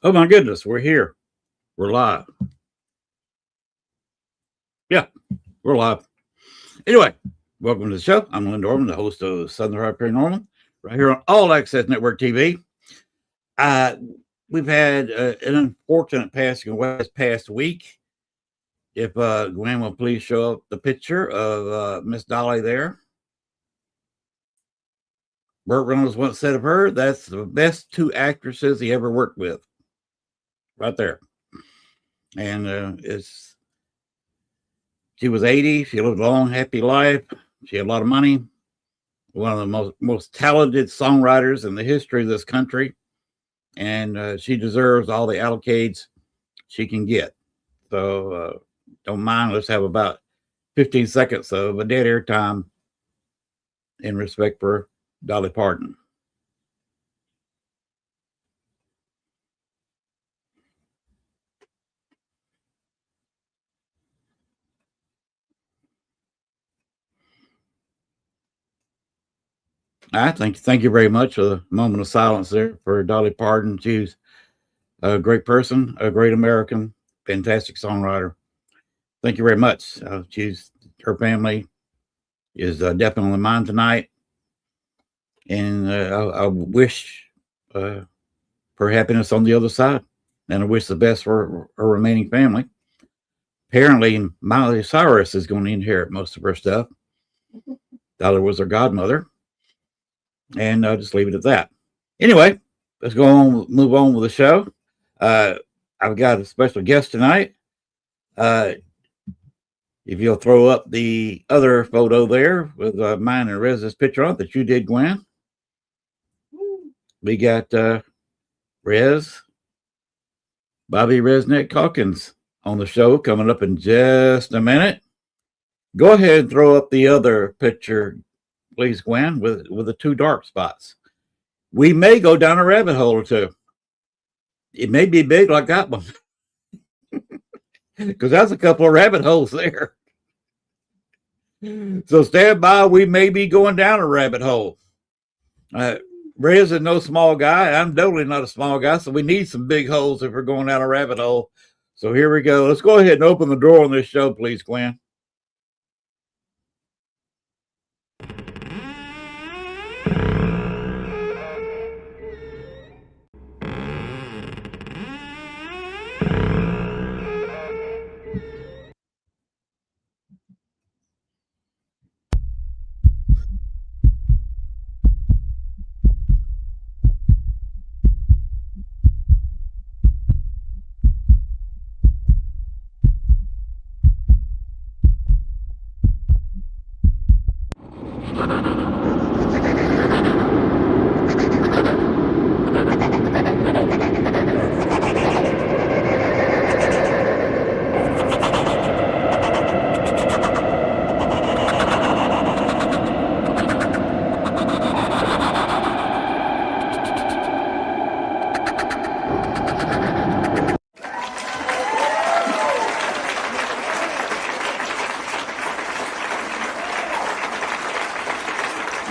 Oh my goodness, we're here. We're live. Yeah, we're live. Anyway, welcome to the show. I'm Lynn Dorman, the host of Southern Heart Paranormal, right here on All Access Network TV. We've had an unfortunate passing away this past week. If Gwen will please show up the picture of Miss Dolly there. Burt Reynolds once said of her, that's the best two actresses he ever worked with. Right there. And she was 80. She lived a long, happy life. She had a lot of money. One of the most talented songwriters in the history of this country. And she deserves all the accolades she can get. So don't mind. Let's have about 15 seconds of a dead air time in respect for Dolly Parton. Thank you very much for the moment of silence there for Dolly Parton. She's a great person, a great American, fantastic songwriter. Thank you very much. Her family is definitely mine tonight, and I wish her happiness on the other side, and I wish the best for her remaining family. Apparently, Miley Cyrus is going to inherit most of her stuff. Dolly was her godmother, and I'll just leave it at that. Anyway, let's move on with the show. I've got a special guest tonight. If you'll throw up the other photo there with mine and Rez's picture on it that you did, Gwen. We got Bobbie RezNeck Calkins on the show coming up in just a minute. Go ahead and throw up the other picture, please, Gwen, with the two dark spots. We may go down a rabbit hole or two. It may be big like that one. Because that's a couple of rabbit holes there. So stand by. We may be going down a rabbit hole. Rez is no small guy. I'm totally not a small guy. So we need some big holes if we're going down a rabbit hole. So here we go. Let's go ahead and open the door on this show, please, Gwen.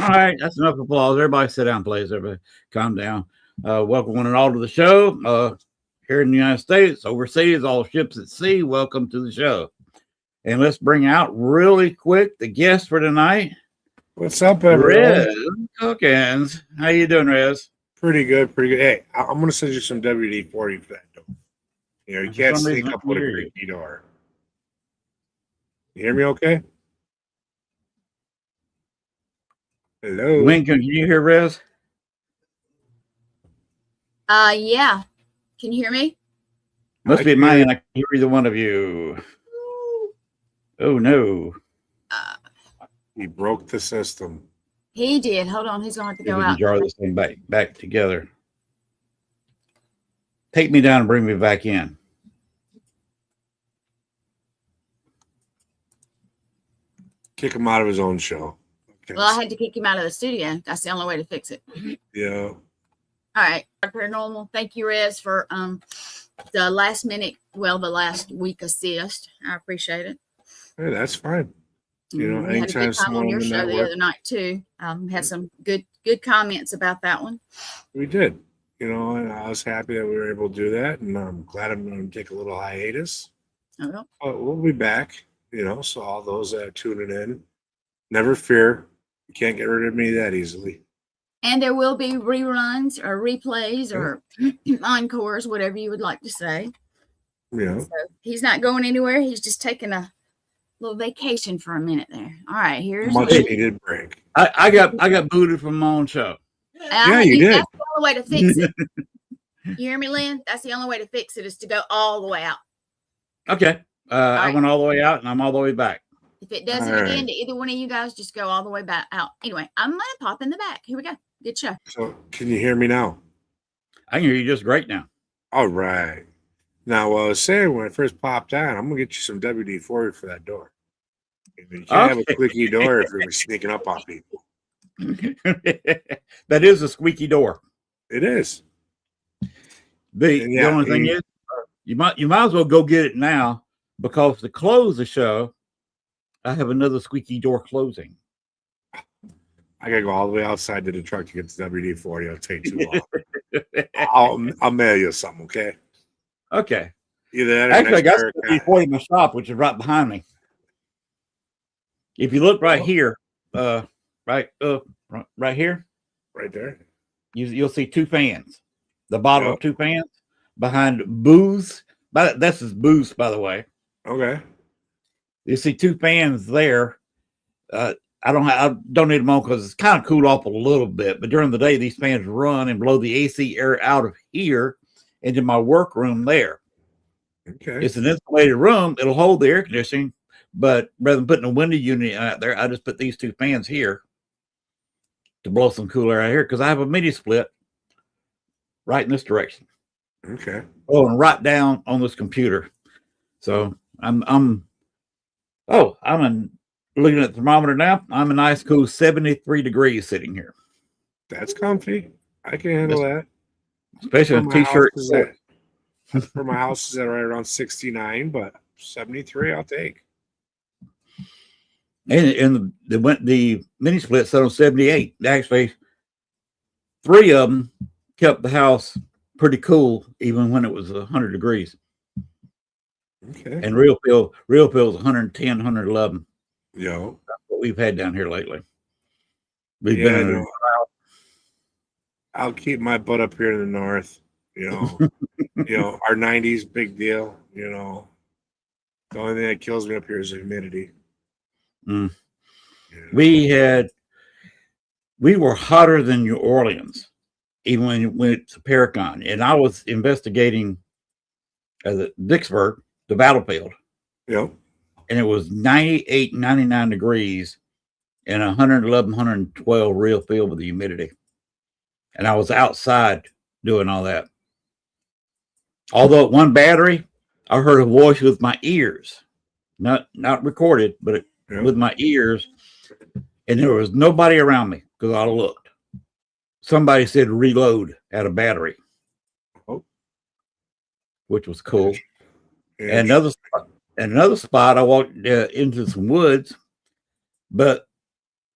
All right, that's enough applause. Everybody sit down, please. Everybody calm down. Welcome one and all to the show. Here in the United States, overseas, all ships at sea, welcome to the show. And let's bring out really quick the guest for tonight. What's up, everyone? Rez Calkins. How you doing, Rez? Pretty good, pretty good. Hey, I'm going to send you some WD-40 for that door. You know, you can't sneak up with a creaky door. You hear me okay? Hello? Gwen, can you hear Rez? Yeah. Can you hear me? Must be mine. I can hear either one of you. Oh, no. He broke the system. He did. Hold on. He's going to have to go out. Jar this thing back together. Take me down and bring me back in. Kick him out of his own show. Okay. Well, I had to kick him out of the studio. That's the only way to fix it. Yeah. All right. Paranormal. Thank you, Rez, for the last week assist. I appreciate it. Hey, that's fine. You know, we had a good time on your show the other night too. Had some good comments about that one. We did. And I was happy that we were able to do that, and I'm glad I'm going to take a little hiatus. Oh, But we'll be back. So all those that are tuning in, never fear, you can't get rid of me that easily. and there will be reruns or replays or encores, whatever you would like to say. So he's not going anywhere. He's just taking a little vacation for a minute there. All right, here's much needed break. I got booted from my own show. Yeah, you did. That's the only way to fix it. You hear me, Lynn? That's the only way to fix it is to go all the way out. Okay. I right. went all the way out and I'm all the way back. If it does it again to either one of you guys, just go all the way back out. Anyway, I'm gonna pop in the back. Here we go. Good show. So can you hear me now? I can hear you just great now. All right. Now, what I was saying when I first popped on, I'm gonna get you some WD-40 for that door. You can't have a squeaky door if you're sneaking up on people. That is a squeaky door. It is. The only thing is, you might as well go get it now, because to close the show, I have another squeaky door closing. I gotta go all the way outside to the truck to get the WD-40. It'll take too long. I'll mail you something, okay? Okay. Either that or actually, I got WD-40 in my shop, which is right behind me. If you look right here, right here, right there, you'll see two fans. The bottom of two fans behind booze. This is booze, by the way. Okay. You see two fans there. I don't need them on because it's kind of cooled off a little bit. But during the day, these fans run and blow the AC air out of here into my workroom there. Okay. It's an insulated room. It'll hold the air conditioning. But rather than putting a window unit out there, I just put these two fans here to blow some cool air out here, because I have a mini split right in this direction. Okay. Oh, and right down on this computer. So I'm looking at the thermometer now. I'm a nice cool 73 degrees sitting here. That's comfy. I can handle that. Especially in a t-shirt. For my house is at right around 69, but 73 I'll take. And the mini split set on 78. Actually, 3 of them kept the house pretty cool even when it was 100 degrees. Okay. And real feel is 110, 111. Yo. That's what we've had down here lately. We've been in a drought. I'll keep my butt up here in the north. Our 90s, big deal. The only thing that kills me up here is the humidity. Mm. Yeah. We were hotter than New Orleans, even when you went to Paracon. And I was investigating Vicksburg, the battlefield. Yep. And it was 98, 99 degrees and 111, 112 real feel with the humidity. And I was outside doing all that. Although at one battery, I heard a voice with my ears, not recorded, but with my ears. And there was nobody around me because I looked. Somebody said reload at a battery, which was cool. And another spot, I walked into some woods, but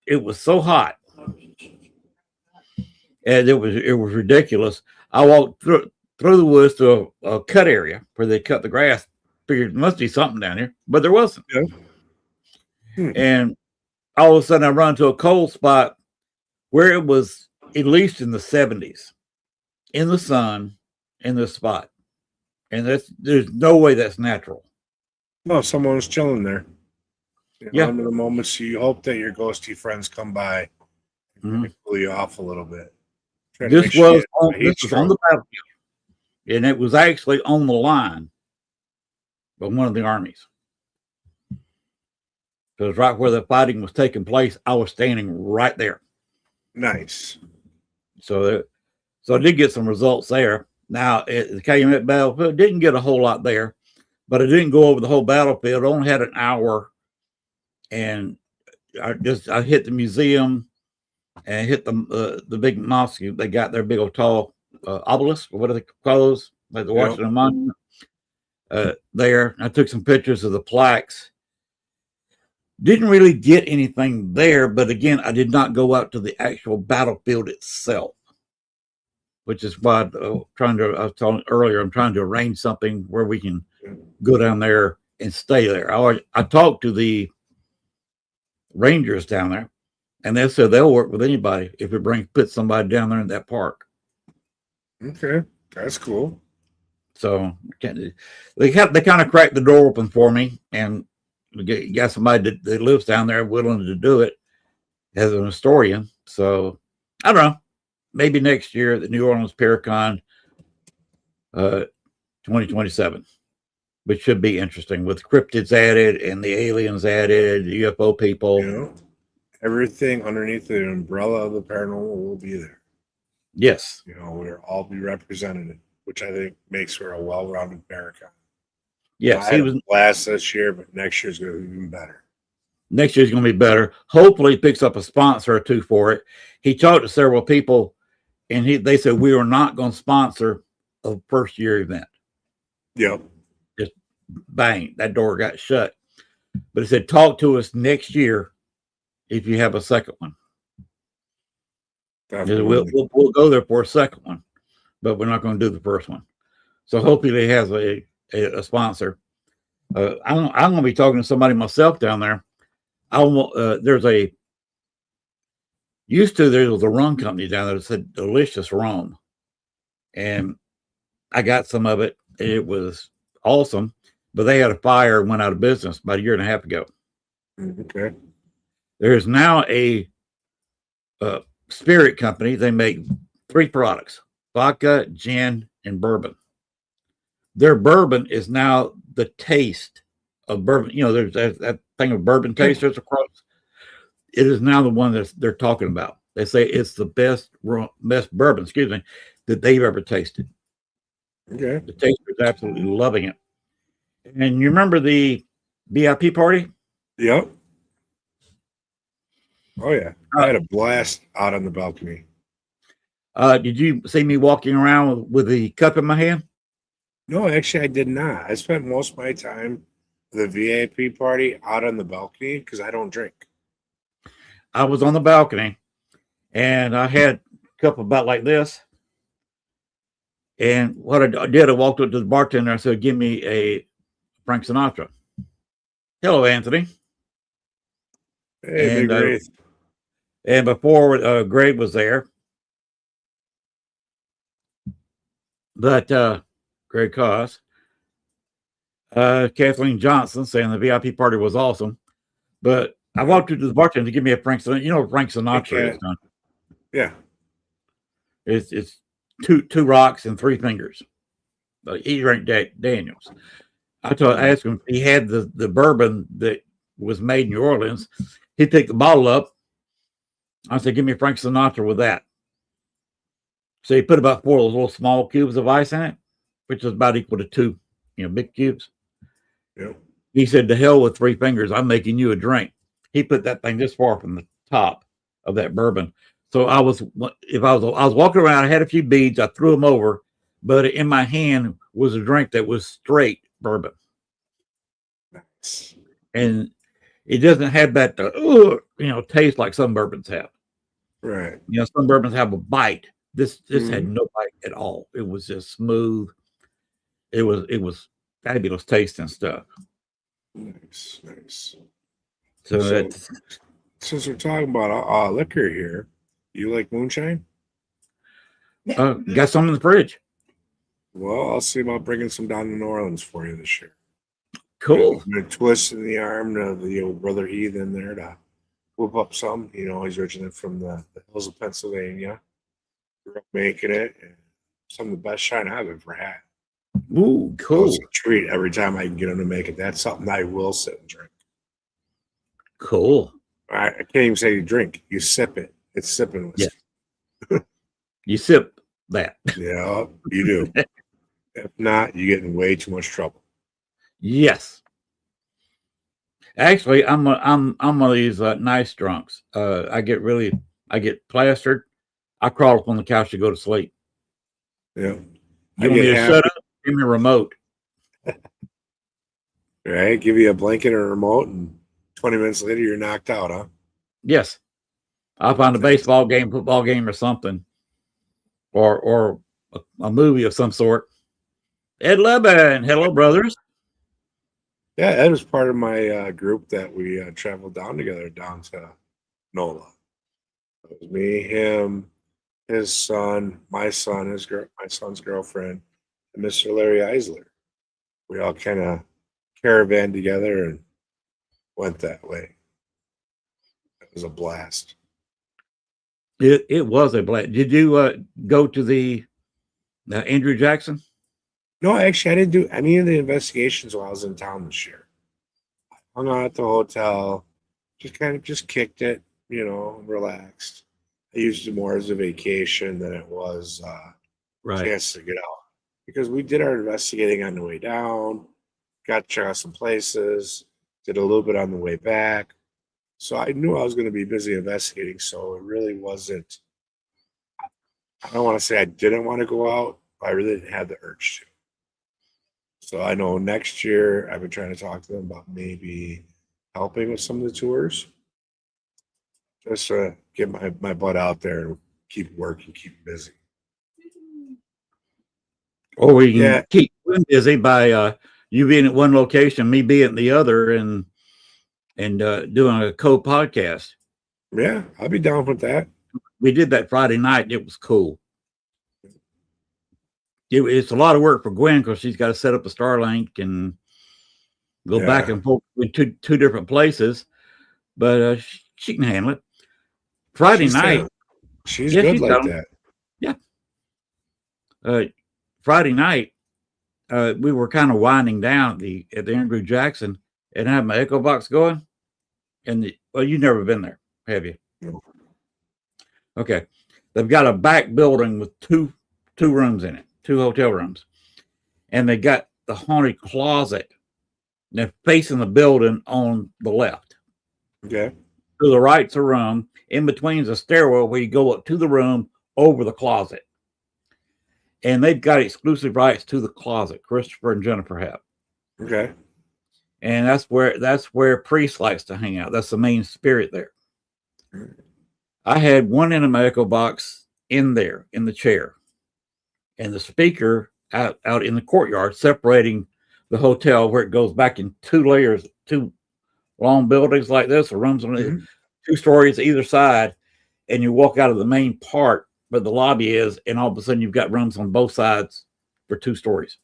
it was so hot, and it was ridiculous. I walked through the woods to a cut area where they cut the grass. Figured there must be something down here, but there wasn't. Yeah. And all of a sudden, I run to a cold spot where it was at least in the 70s, in the sun, in this spot. And there's no way that's natural. No, someone was chilling there. Yeah. Under the moments you hope that your ghosty friends come by and pull you off a little bit. This was on the battlefield. And it was actually on the line of one of the armies. Because right where the fighting was taking place, I was standing right there. Nice. So I did get some results there. Now, the Calumet battlefield didn't get a whole lot there, but I didn't go over the whole battlefield. I only had an hour, and I hit the museum and hit the big mosque. They got their big old tall obelisk, or what do they call those? Like the Washington Monument. There, I took some pictures of the plaques. Didn't really get anything there, but again, I did not go out to the actual battlefield itself. which is why I was telling earlier, I'm trying to arrange something where we can go down there and stay there. I talked to the rangers down there, and they said they'll work with anybody if we put somebody down there in that park. Okay, that's cool. So they kind of cracked the door open for me, and got somebody that lives down there willing to do it as an historian. So I don't know, maybe next year at the New Orleans Paracon 2027, which should be interesting with cryptids added and the aliens added, UFO people. You know, everything underneath the umbrella of the paranormal will be there. Yes. You know, we'll all be represented, which I think makes for a well-rounded Paracon. Yes, he was blast this year, but next year's going to be even better. Next year's going to be better. Hopefully, he picks up a sponsor or two for it. He talked to several people, and they said we are not going to sponsor a first-year event. Yep. Just bang, that door got shut. But he said, talk to us next year if you have a second one. We'll go there for a second one, but we're not going to do the first one. So hopefully he has a sponsor. I'm going to be talking to somebody myself down there. There was a rum company down there that said delicious rum, and I got some of it. It was awesome, but they had a fire and went out of business about a year and a half ago. Okay. There's now a spirit company. They make 3 products: vodka, gin, and bourbon. Their bourbon is now the taste of bourbon. You know, there's that thing of bourbon tasters across. It is now the one that they're talking about. They say it's the best bourbon, that they've ever tasted. Okay. The taster is absolutely loving it. And you remember the VIP party? Yep. Oh yeah, I had a blast out on the balcony. Did you see me walking around with the cup in my hand? No, actually, I did not. I spent most of my time at the VIP party out on the balcony because I don't drink. I was on the balcony, and I had a cup about like this. And what I did, I walked up to the bartender. I said, "Give me a Frank Sinatra." Hello, Anthony. Hey, and, Big Wraith. And before Greg was there, but Greg Koss, Kathleen Johnson saying the VIP party was awesome. But I walked up to the bartender to give me a Frank Sinatra. You know what Frank Sinatra is, huh? Yeah. It's two rocks and 3 fingers. He drank Daniels. I asked him if he had the bourbon that was made in New Orleans. He picked the bottle up. I said, "Give me a Frank Sinatra with that." So he put about 4 of those little small cubes of ice in it, which is about equal to 2, big cubes. Yep. He said, "To hell with 3 fingers. I'm making you a drink." He put that thing this far from the top of that bourbon. So I was walking around. I had a few beads. I threw them over, but in my hand was a drink that was straight bourbon. Nice. And it doesn't have that taste like some bourbons have. Right. Some bourbons have a bite. This had no bite at all. It was just smooth. It was fabulous taste and stuff. Nice. So since we're talking about liquor here, you like moonshine? Got some in the fridge. Well, I'll see about bringing some down to New Orleans for you this year. Cool. I'm gonna twist in the arm of the old brother Heathen there to whip up some. He's originally from the hills of Pennsylvania. Grew up making it. And some of the best shine I've ever had. Ooh, cool. It's a treat every time I can get him to make it. That's something I will sit and drink. Cool. I can't even say you drink. You sip it. It's sipping whiskey. Yeah. You sip that. Yeah, you do. If not, you get in way too much trouble. Yes. Actually, I'm one of these nice drunks. I get plastered. I crawl up on the couch to go to sleep. Yeah. You want me to shut up? Give me a remote. Right? Give you a blanket and a remote, and 20 minutes later, you're knocked out, huh? Yes. I'll find a baseball game, football game, or something. or a movie of some sort. Ed Leban, hello, brothers. Yeah, Ed was part of my group that we traveled down together down to NOLA. It was me, him, his son, my son, my son's girlfriend, and Mr. Larry Eisler. We all kind of caravan together and went that way. It was a blast. It was a blast. Did you go to the Andrew Jackson? No, actually, I didn't do any of the investigations while I was in town this year. I hung out at the hotel, just kicked it, relaxed. I used it more as a vacation than it was a chance to get out. Because we did our investigating on the way down, got to check out some places, did a little bit on the way back. So I knew I was going to be busy investigating, so it really wasn't. I don't want to say I didn't want to go out, but I really didn't have the urge to. So I know next year I've been trying to talk to them about maybe helping with some of the tours. Just to get my butt out there and keep working, keep busy. Or we can keep busy by you being at one location, me being at the other, and doing a co-podcast. Yeah, I'll be down with that. We did that Friday night. It was cool. It's a lot of work for Gwen because she's got to set up a Starlink and go back and forth between two different places, but she can handle it. Friday night, she's good like that. Yeah. Friday night, we were kind of winding down at the Andrew Jackson, and I had my echo box going. And you've never been there, have you? No. Okay, they've got a back building with two rooms in it, 2 hotel rooms, and they got the haunted closet. They're facing the building on the left. Okay. To the right's a room. In between is a stairwell where you go up to the room over the closet. And they've got exclusive rights to the closet. Christopher and Jennifer have. Okay. And that's where Priest likes to hang out. That's the main spirit there. I had one in my echo box in there, in the chair. And the speaker out in the courtyard, separating the hotel where it goes back in 2 layers, 2 long buildings like this, or rooms on 2 stories either side, and you walk out of the main part where the lobby is, and all of a sudden you've got rooms on both sides for 2 stories.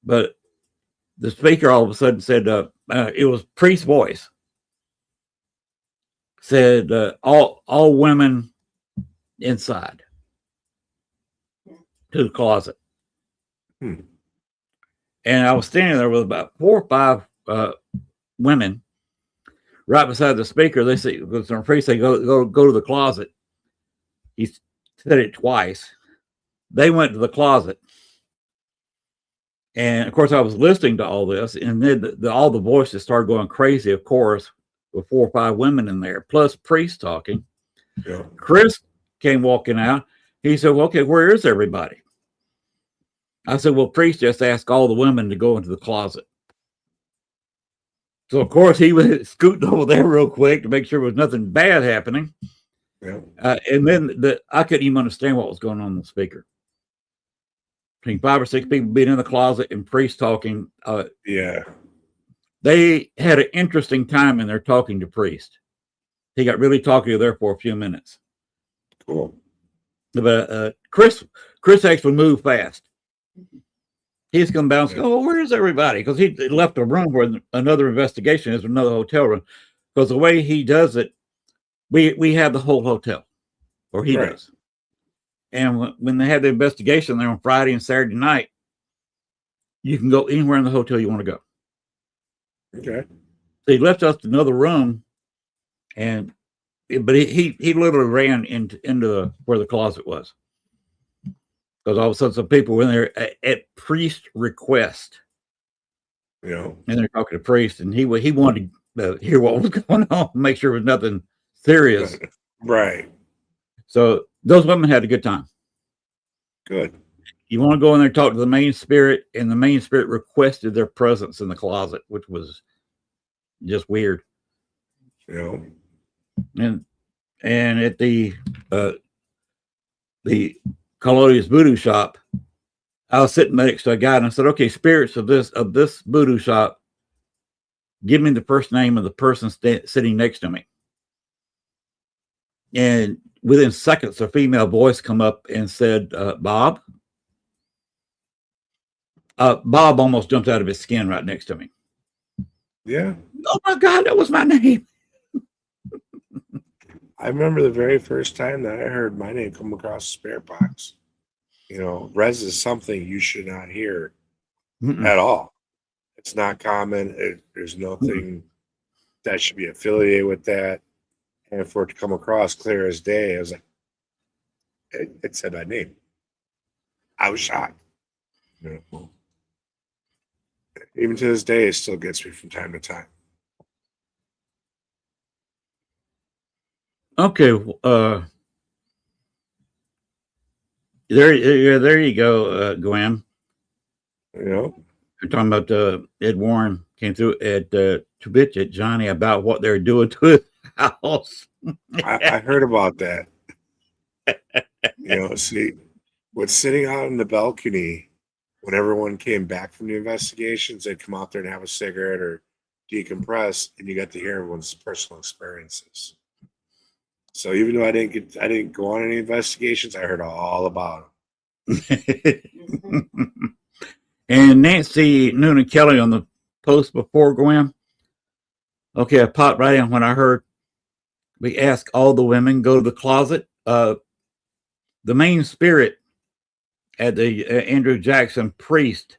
But the speaker all of a sudden said, it was Priest's voice, said, all women inside to the closet. And I was standing there with about 4 or 5 women right beside the speaker. They say, the priest say, go to the closet. He said it twice. They went to the closet. And of course, I was listening to all this, and then all the voices started going crazy, of course, with 4 or 5 women in there, plus Priest talking. Yeah. Chris came walking out. He said, well, okay, where is everybody? I said, well, Priest just asked all the women to go into the closet. So, of course, he was scooting over there real quick to make sure there was nothing bad happening. Yeah. And then I couldn't even understand what was going on the speaker. Between 5 or 6 people being in the closet and Priest talking. They had an interesting time in there talking to Priest. He got really talkative there for a few minutes. Cool. But Chris actually moved fast. He's come down and said, oh, where is everybody? Because he left a room where another investigation is, another hotel room. Because the way he does it, we have the whole hotel, or he does. And when they had the investigation there on Friday and Saturday night, you can go anywhere in the hotel you want to go. Okay. So he left us another room, but he literally ran into where the closet was. Because all of a sudden some people were in there at Priest request. And they're talking to Priest, and he wanted to hear what was going on, make sure it was nothing serious. Right. So those women had a good time. Good. You want to go in there and talk to the main spirit, and the main spirit requested their presence in the closet, which was just weird. Yeah. And at the the Colonius voodoo shop, I was sitting next to a guy and I said, okay, spirits of this voodoo shop, give me the first name of the person sitting next to me. And within seconds, a female voice come up and said, Bob. Bob almost jumped out of his skin right next to me. Yeah. Oh my God, that was my name. I remember the very first time that I heard my name come across the spirit box. You know, Rez is something you should not hear at all. It's not common. There's nothing that should be affiliated with that. And for it to come across clear as day, I was like, it said my name. I was shocked. You know? Even to this day, it still gets me from time to time. Okay. There you go, Gwen. You know, You're talking about Ed Warren came through at to bitch at Johnny about what they're doing to his house. I heard about that. You know, see, what's sitting out in the balcony when everyone came back from the investigations, they'd come out there and have a cigarette or decompress, and you got to hear everyone's personal experiences. So even though I didn't go on any investigations, I heard all about them. And Nancy Noonan Kelly on the post before, Gwen. Okay, I popped right in when I heard we ask all the women go to the closet. The main spirit at the Andrew Jackson priest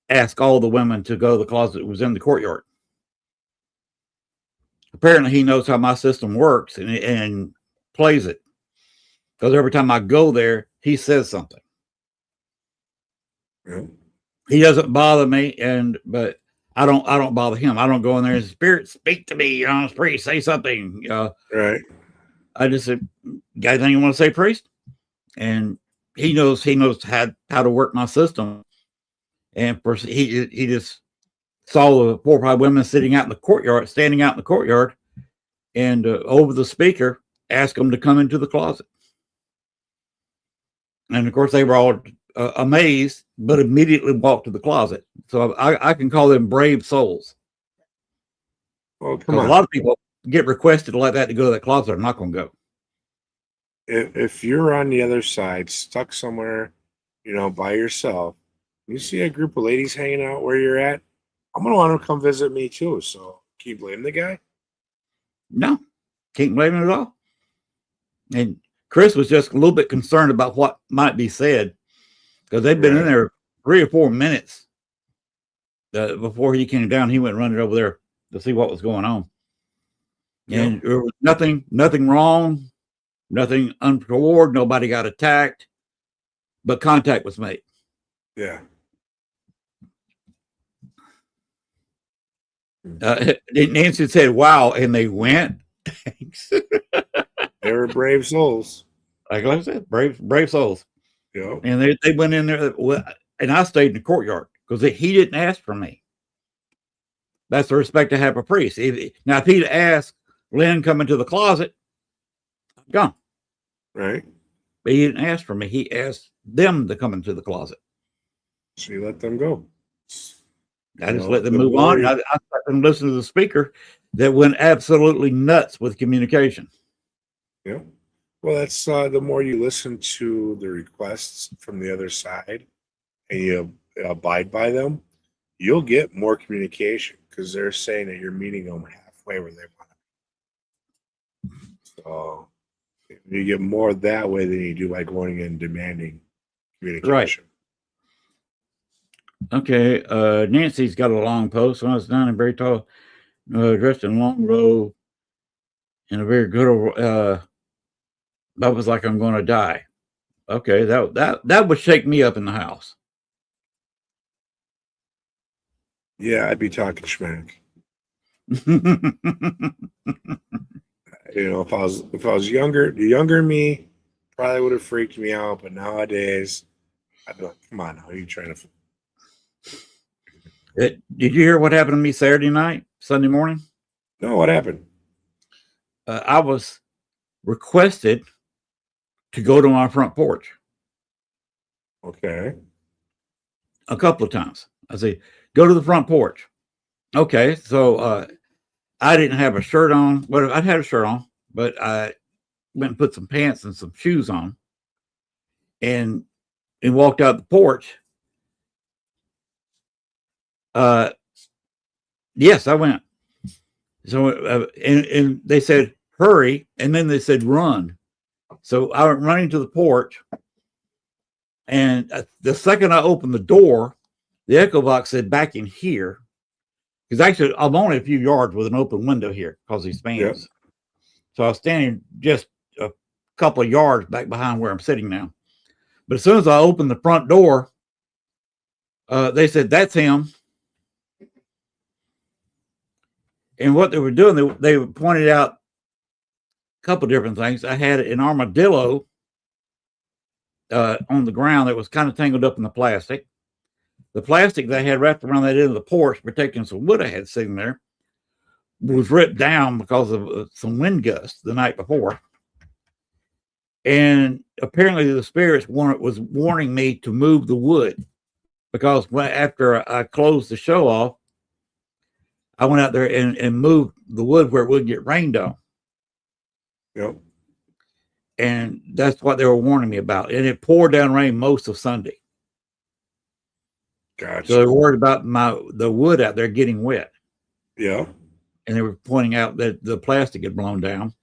asked all the women to go to the closet. It was in the courtyard. Apparently, he knows how my system works and plays it. Because every time I go there, he says something. Yeah. He doesn't bother me, but I don't bother him. I don't go in there and spirit speak to me, priest, say something. Right. I just said, got anything you want to say, priest? And he knows how to work my system. And he just saw the 4 or 5 women standing out in the courtyard, and over the speaker asked them to come into the closet. And of course, they were all amazed, but immediately walked to the closet. So I can call them brave souls. Well, come on. A lot of people get requested like that to go to that closet. I'm not going to go. If you're on the other side, stuck somewhere, by yourself, you see a group of ladies hanging out where you're at, I'm going to want them to come visit me too. So can you blame the guy? No, can't blame him at all. And Chris was just a little bit concerned about what might be said because they've been in there 3 or 4 minutes before he came down. He went running over there to see what was going on. And there was nothing wrong, nothing untoward. Nobody got attacked, but contact was made. Yeah. Nancy said, wow, and they went. They were brave souls. Like I said, brave souls. Yeah. And they went in there, and I stayed in the courtyard because he didn't ask for me. That's the respect to have a priest. Now, if he'd asked Lynn come into the closet, I'm gone. Right. But he didn't ask for me. He asked them to come into the closet. So you let them go. I just let them move on. And I sat and listened to the speaker that went absolutely nuts with communication. Yeah. Well, that's the more you listen to the requests from the other side and you abide by them, you'll get more communication because they're saying that you're meeting them halfway where they want to be. So you get more that way than you do by going in and demanding communication. Right. Okay, Nancy's got a long post. When I was down and very tall, dressed in a long robe, and a very good. That was like I'm going to die. Okay, that would shake me up in the house. Yeah, I'd be talking schmack. If I was younger, the younger me probably would have freaked me out. But nowadays, I'd be like, "Come on, now, are you trying to?" Did you hear what happened to me Sunday morning? No, what happened? I was requested to go to my front porch. Okay. A couple of times. I say, go to the front porch. Okay. So I didn't have a shirt on. Well, I had a shirt on, but I went and put some pants and some shoes on and walked out the porch. Yes, I went. So, and they said, hurry. And then they said, run. So I went running to the porch. And the second I opened the door, the echo box said back in here. Because actually, I'm only a few yards with an open window here because these fans. Yep. So I was standing just a couple of yards back behind where I'm sitting now. But as soon as I opened the front door, they said, that's him. And what they were doing, they pointed out a couple of different things. I had an armadillo on the ground that was kind of tangled up in the plastic. The plastic they had wrapped around that end of the porch, protecting some wood I had sitting there, was ripped down because of some wind gusts the night before. And apparently the spirits was warning me to move the wood because after I closed the show off, I went out there and moved the wood where it wouldn't get rained on. Yep. And that's what they were warning me about. And it poured down rain most of Sunday. Gotcha. So they were worried about the wood out there getting wet. Yeah. And they were pointing out that the plastic had blown down.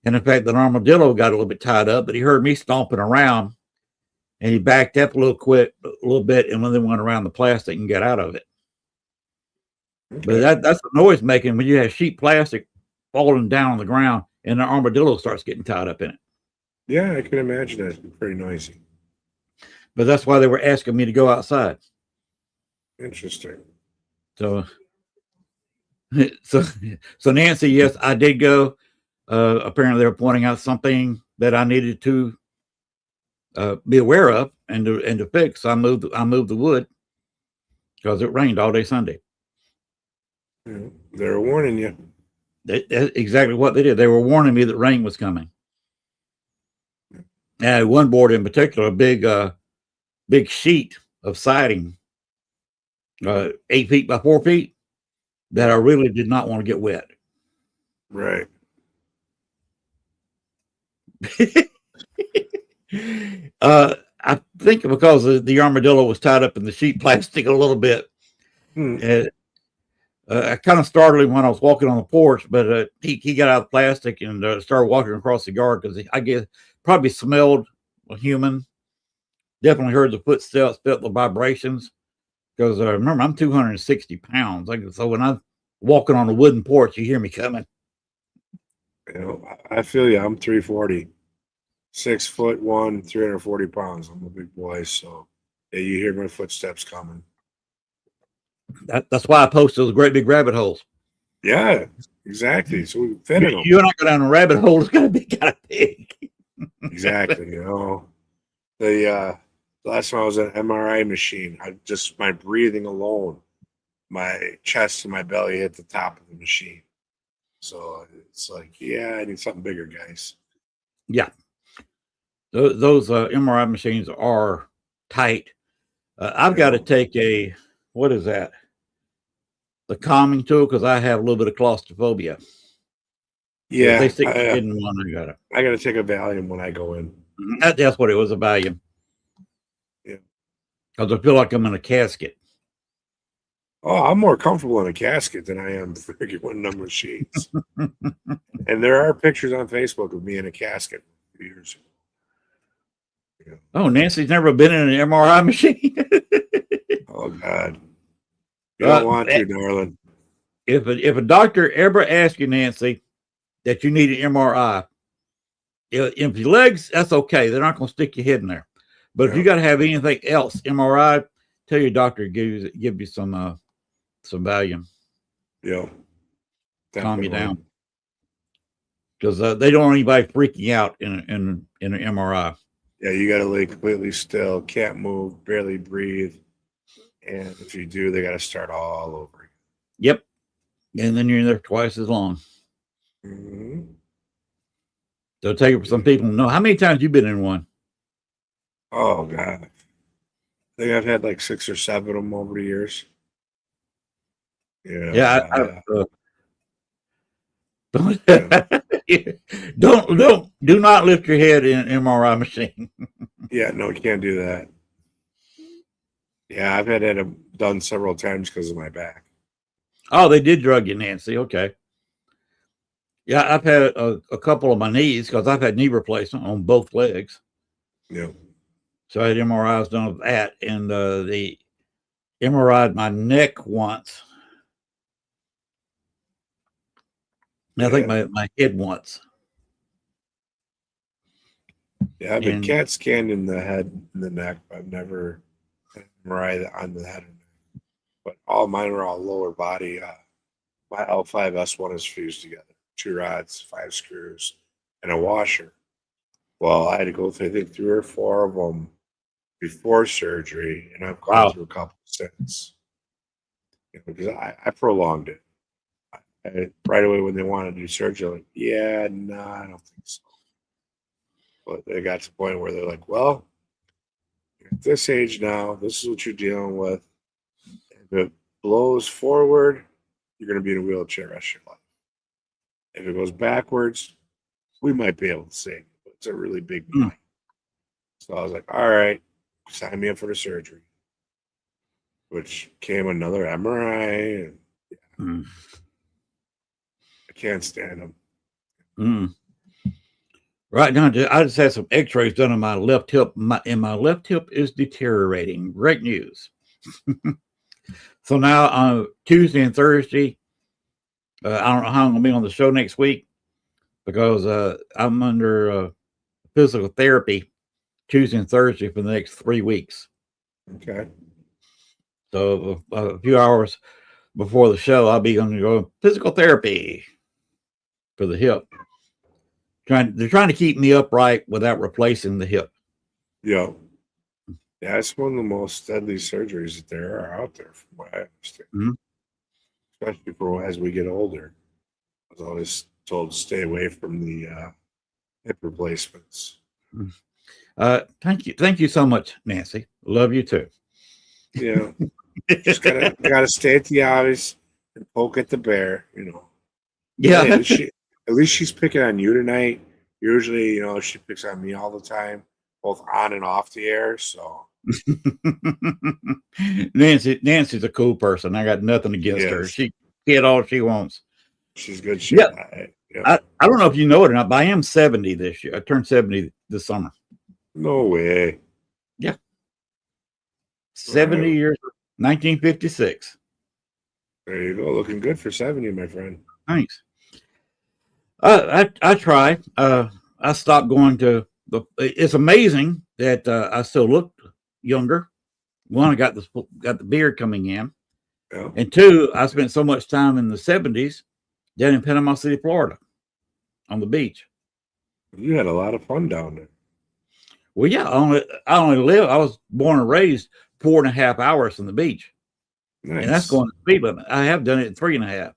And in fact, the armadillo got a little bit tied up, but he heard me stomping around and he backed up a little bit, and then went around the plastic and got out of it. Okay. But that's the noise making when you have sheet plastic falling down on the ground and the armadillo starts getting tied up in it. Yeah, I can imagine that. It's pretty noisy. But that's why they were asking me to go outside. Interesting. So Nancy, yes, I did go. Apparently, they were pointing out something that I needed to be aware of and to fix. I moved the wood because it rained all day Sunday. Yeah, they were warning you. That's exactly what they did. They were warning me that rain was coming. And one board in particular, a big sheet of siding, 8 feet by 4 feet, that I really did not want to get wet. Right. I think because the armadillo was tied up in the sheet plastic a little bit. I kind of startled him when I was walking on the porch, but he got out of the plastic and started walking across the yard because I guess probably smelled a human. Definitely heard the footsteps, felt the vibrations. Because remember, I'm 260 pounds. So when I'm walking on a wooden porch, you hear me coming. You know, I feel you. I'm 340, 6'1", 340 pounds. I'm a big boy, so yeah, you hear my footsteps coming. That's why I post those great big rabbit holes. Yeah, exactly. So we fit in them. You're not going down a rabbit hole. It's going to be kind of big. Exactly. You know, the last time I was on an MRI machine, my breathing alone, my chest and my belly hit the top of the machine. So it's like, yeah, I need something bigger, guys. Yeah. Those MRI machines are tight. I've got to take what is that? The calming tool, because I have a little bit of claustrophobia. Yeah. If they stick the hidden one, I got to take a Valium when I go in. That's what it was, a Valium. Yeah. Because I feel like I'm in a casket. Oh, I'm more comfortable in a casket than I am freaking one number of sheets. And there are pictures on Facebook of me in a casket a few years ago. Yeah. Oh, Nancy's never been in an MRI machine. Oh God, you don't want to, darling. If a doctor ever asks you, Nancy, that you need an MRI, if your legs, that's okay. They're not going to stick your head in there. But if you got to have anything else, MRI, tell your doctor to give you some Valium. Yeah, calm you down. Because they don't want anybody freaking out in an MRI. Yeah, you got to lay completely still, can't move, barely breathe. And if you do, they got to start all over again. Yep. And then you're in there twice as long. Mm-hmm. So take it for some people to know. How many times you been in one? Oh God, I think I've had like 6 or 7 of them over the years. Yeah, don't, Yeah, do not lift your head in an MRI machine. yeah. No, you can't do that. Yeah, I've had them done several times because of my back. Oh, they did drug you, Nancy. Okay. Yeah, I've had a couple of my knees because I've had knee replacement on both legs. Yeah, So I had MRIs done of that, and the MRI'd my neck once. And I think my head once. yeah. I've been And CAT scanned in the head and the neck, but I've never had an MRI on the head and neck. But all mine were all lower body. My L5S1 is fused together, 2 rods, 5 screws, and a washer. Well, I had to go through, I think, 3 or 4 of them before surgery, and I've gone wow. through a couple since. Because I prolonged it. Right away when they wanted to do surgery, I'm like, yeah, no, I don't think so. But they got to the point where they're like, well, you're at this age now, this is what you're dealing with. If it blows forward, you're going to be in a wheelchair the rest of your life. If it goes backwards, we might be able to save you, but it's a really big money. So I was like, all right, sign me up for the surgery, which came another MRI. And I can't stand them. Right now, I just had some X-rays done on my left hip, and my left hip is deteriorating. Great news. So now on Tuesday and Thursday, I don't know how I'm going to be on the show next week because I'm under physical therapy Tuesday and Thursday for the next 3 weeks. Okay. So a few hours before the show, I'll be going to go physical therapy for the hip. They're trying to keep me upright without replacing the hip. Yeah. Yeah, it's one of the most deadly surgeries that there are out there, from what I understand. Especially for as we get older. I was always told to stay away from the hip replacements. Thank you so much, Nancy. Love you too. Yeah. Just gotta stay at the obvious and poke at the bear, Yeah. Hey, at least she's picking on you tonight. Usually, she picks on me all the time, both on and off the air. So Nancy's a cool person. I got nothing against her. She get all she wants. She's good shit. Yeah. I don't know if you know it or not, but I am 70 this year. I turned 70 this summer. No way. Yeah. 70 years, 1956. There you go. Looking good for 70, my friend. Thanks. I try. I stopped going to it's amazing that I still look younger. One, I got the beard coming in. Yeah. And 2, I spent so much time in the 70s down in Panama City, Florida, on the beach. You had a lot of fun down there. Well, yeah, I was born and raised 4.5 hours from the beach. Nice. And that's going to speed limit. I have done it in 3.5.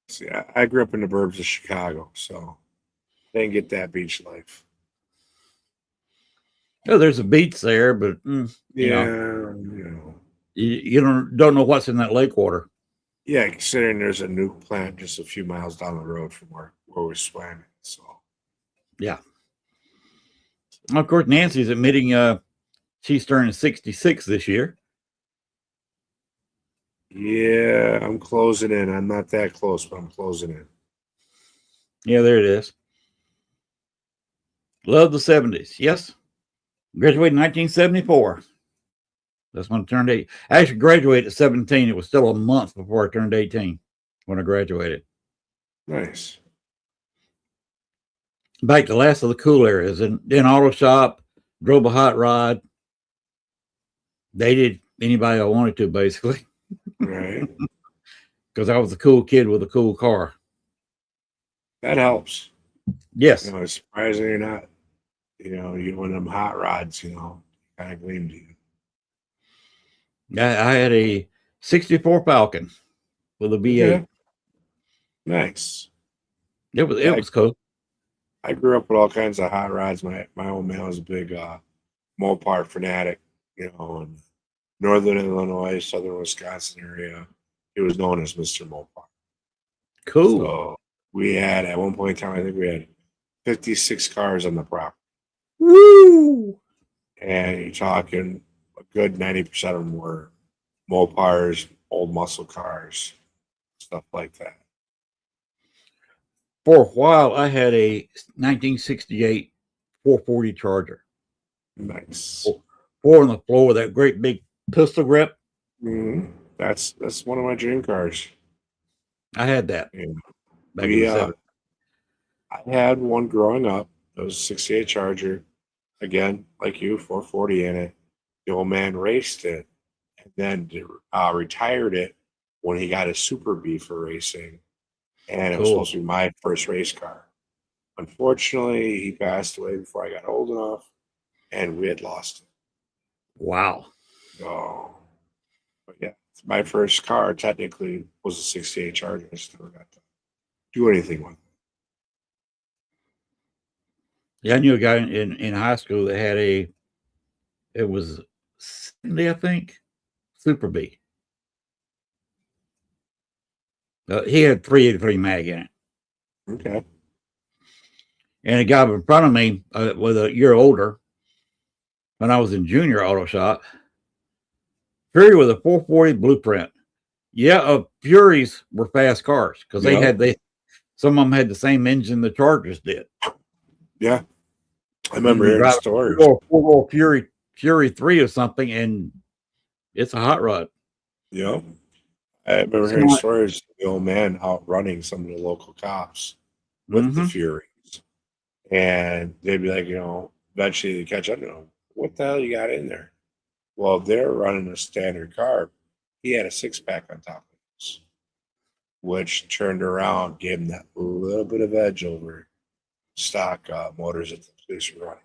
See, I grew up in the burbs of Chicago, so I didn't get that beach life. Oh, there's a beach there, but you don't know what's in that lake water. Yeah, considering there's a nuke plant just a few miles down the road from where we swam. So yeah. Of course, Nancy's admitting she's turning 66 this year. Yeah, I'm closing in. I'm not that close, but I'm closing in. Yeah, there it is. Love the 70s. Yes. Graduated in 1974. That's when I turned 8. I actually graduated at 17. It was still a month before I turned 18 when I graduated. Nice. Back to the last of the cool areas. In auto shop, drove a hot rod. Dated anybody I wanted to, basically. Right. Because I was a cool kid with a cool car. That helps. Yes. Surprising or not, you one of them hot rods, kind of gleamed to you. I had a 64 Falcon with a V8. Okay. Nice. It was cool. I grew up with all kinds of hot rods. My old man was a big Mopar fanatic, you know, in northern Illinois, southern Wisconsin area. He was known as Mr. Mopar. Cool. So we had, at one point in time, I think we had 56 cars on the property. Woo! And you're talking a good 90% of them were Mopars, old muscle cars, stuff like that. For a while, I had a 1968 440 Charger. Nice. Four on the floor with that great big pistol grip. Mm-hmm. That's one of my dream cars. I had that Yeah. back in the 70s. I had one growing up. It was a 68 Charger. Again, like you, 440 in it. The old man raced it and then retired it when he got a Super B for racing. And it was supposed to be my first race car. Unfortunately, he passed away before I got old enough, and we had lost it. Wow. Oh, but yeah, my first car technically was a 68 Charger. I just never got to do anything with it. Yeah, I knew a guy in high school that had it was 70, I think, Super B. He had 383 mag in it. Okay. And a guy in front of me was a year older when I was in junior auto shop. Fury with a 440 blueprint. Yeah, Furies were fast cars because some of them had the same engine the Chargers did. Yeah. I remember hearing stories. Four Fury 3 or something, and it's a hot rod. Yeah. I remember hearing stories of the old man outrunning some of the local cops with the Furies. And they'd be like, eventually they catch up to him. What the hell you got in there? Well, they're running a standard car. He had a 6-pack on top of this, which turned around, gave him that little bit of edge over stock motors that the police were running.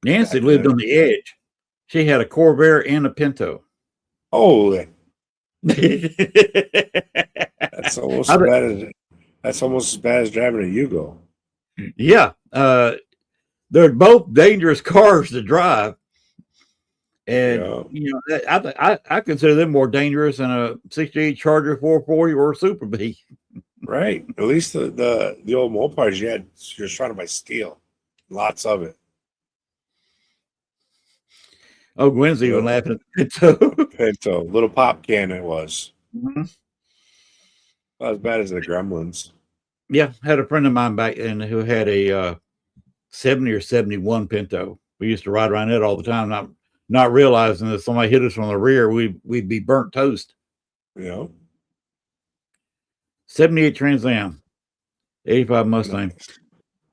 Nancy lived on the edge. She had a Corvair and a Pinto. Oh, that's almost as bad as driving a Yugo. Yeah, they're both dangerous cars to drive, and I consider them more dangerous than a 68 Charger 440 or a Super B. Right. At least the old Mopars you're surrounded by steel, lots of it. Oh, Gwen's even laughing at the Pinto, little pop can it was. Mm-hmm. Not as bad as the Gremlins. Yeah, had a friend of mine back then who had a 70 or 71 Pinto. We used to ride around it all the time, not realizing that if somebody hit us from the rear, we'd be burnt toast. Yeah. 78 Trans Am, 85 Mustang. Nice.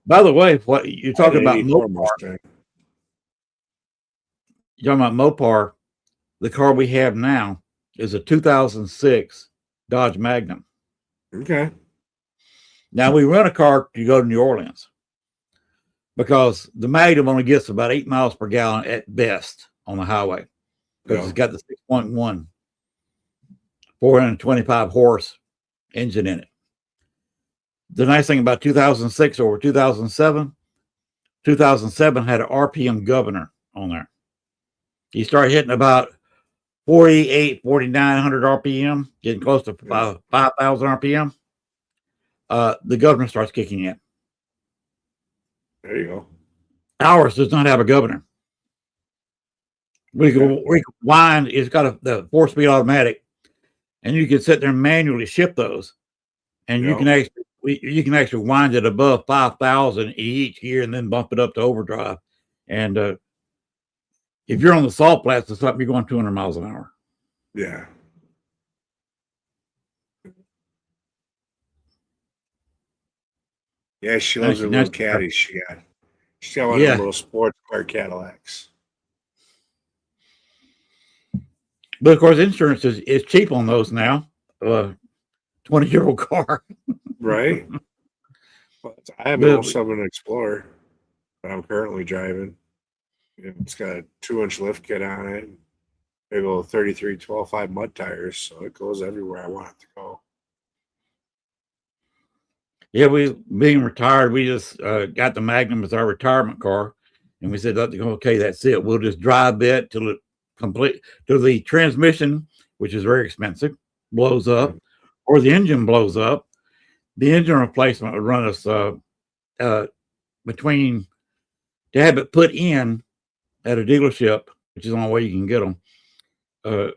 By the way, what you're talking about Mopar. You're talking about Mopar. The car we have now is a 2006 Dodge Magnum. Okay. Now we rent a car to go to New Orleans because the Magnum only gets about 8 miles per gallon at best on the highway because it's got the 6.1 425 horse engine in it. The nice thing about 2006 over 2007 had an RPM governor on there. You start hitting about 48, 4,900 RPM, getting close to 5,000 RPM. The governor starts kicking in. There you go. Ours does not have a governor. We can wind. It's got the 4-speed automatic, and you can sit there and manually shift those, and you can actually wind it above 5,000 each gear, and then bump it up to overdrive. And if you're on the salt flats or something, you're going 200 miles an hour. Yeah. Yeah, she loves her little caddies. She got one of the little sports car Cadillacs. But of course, insurance is cheap on those now. 20-year-old car. Right. But I have an 07 Explorer that I'm currently driving. It's got a 2-inch lift kit on it. Big old 33 12.5 mud tires, so it goes everywhere I want it to go. Yeah, we being retired, we just got the Magnum as our retirement car, and we said, okay, that's it. We'll just drive it till it complete till the transmission, which is very expensive, blows up, or the engine blows up. The engine replacement would run us between to have it put in at a dealership, which is the only way you can get them,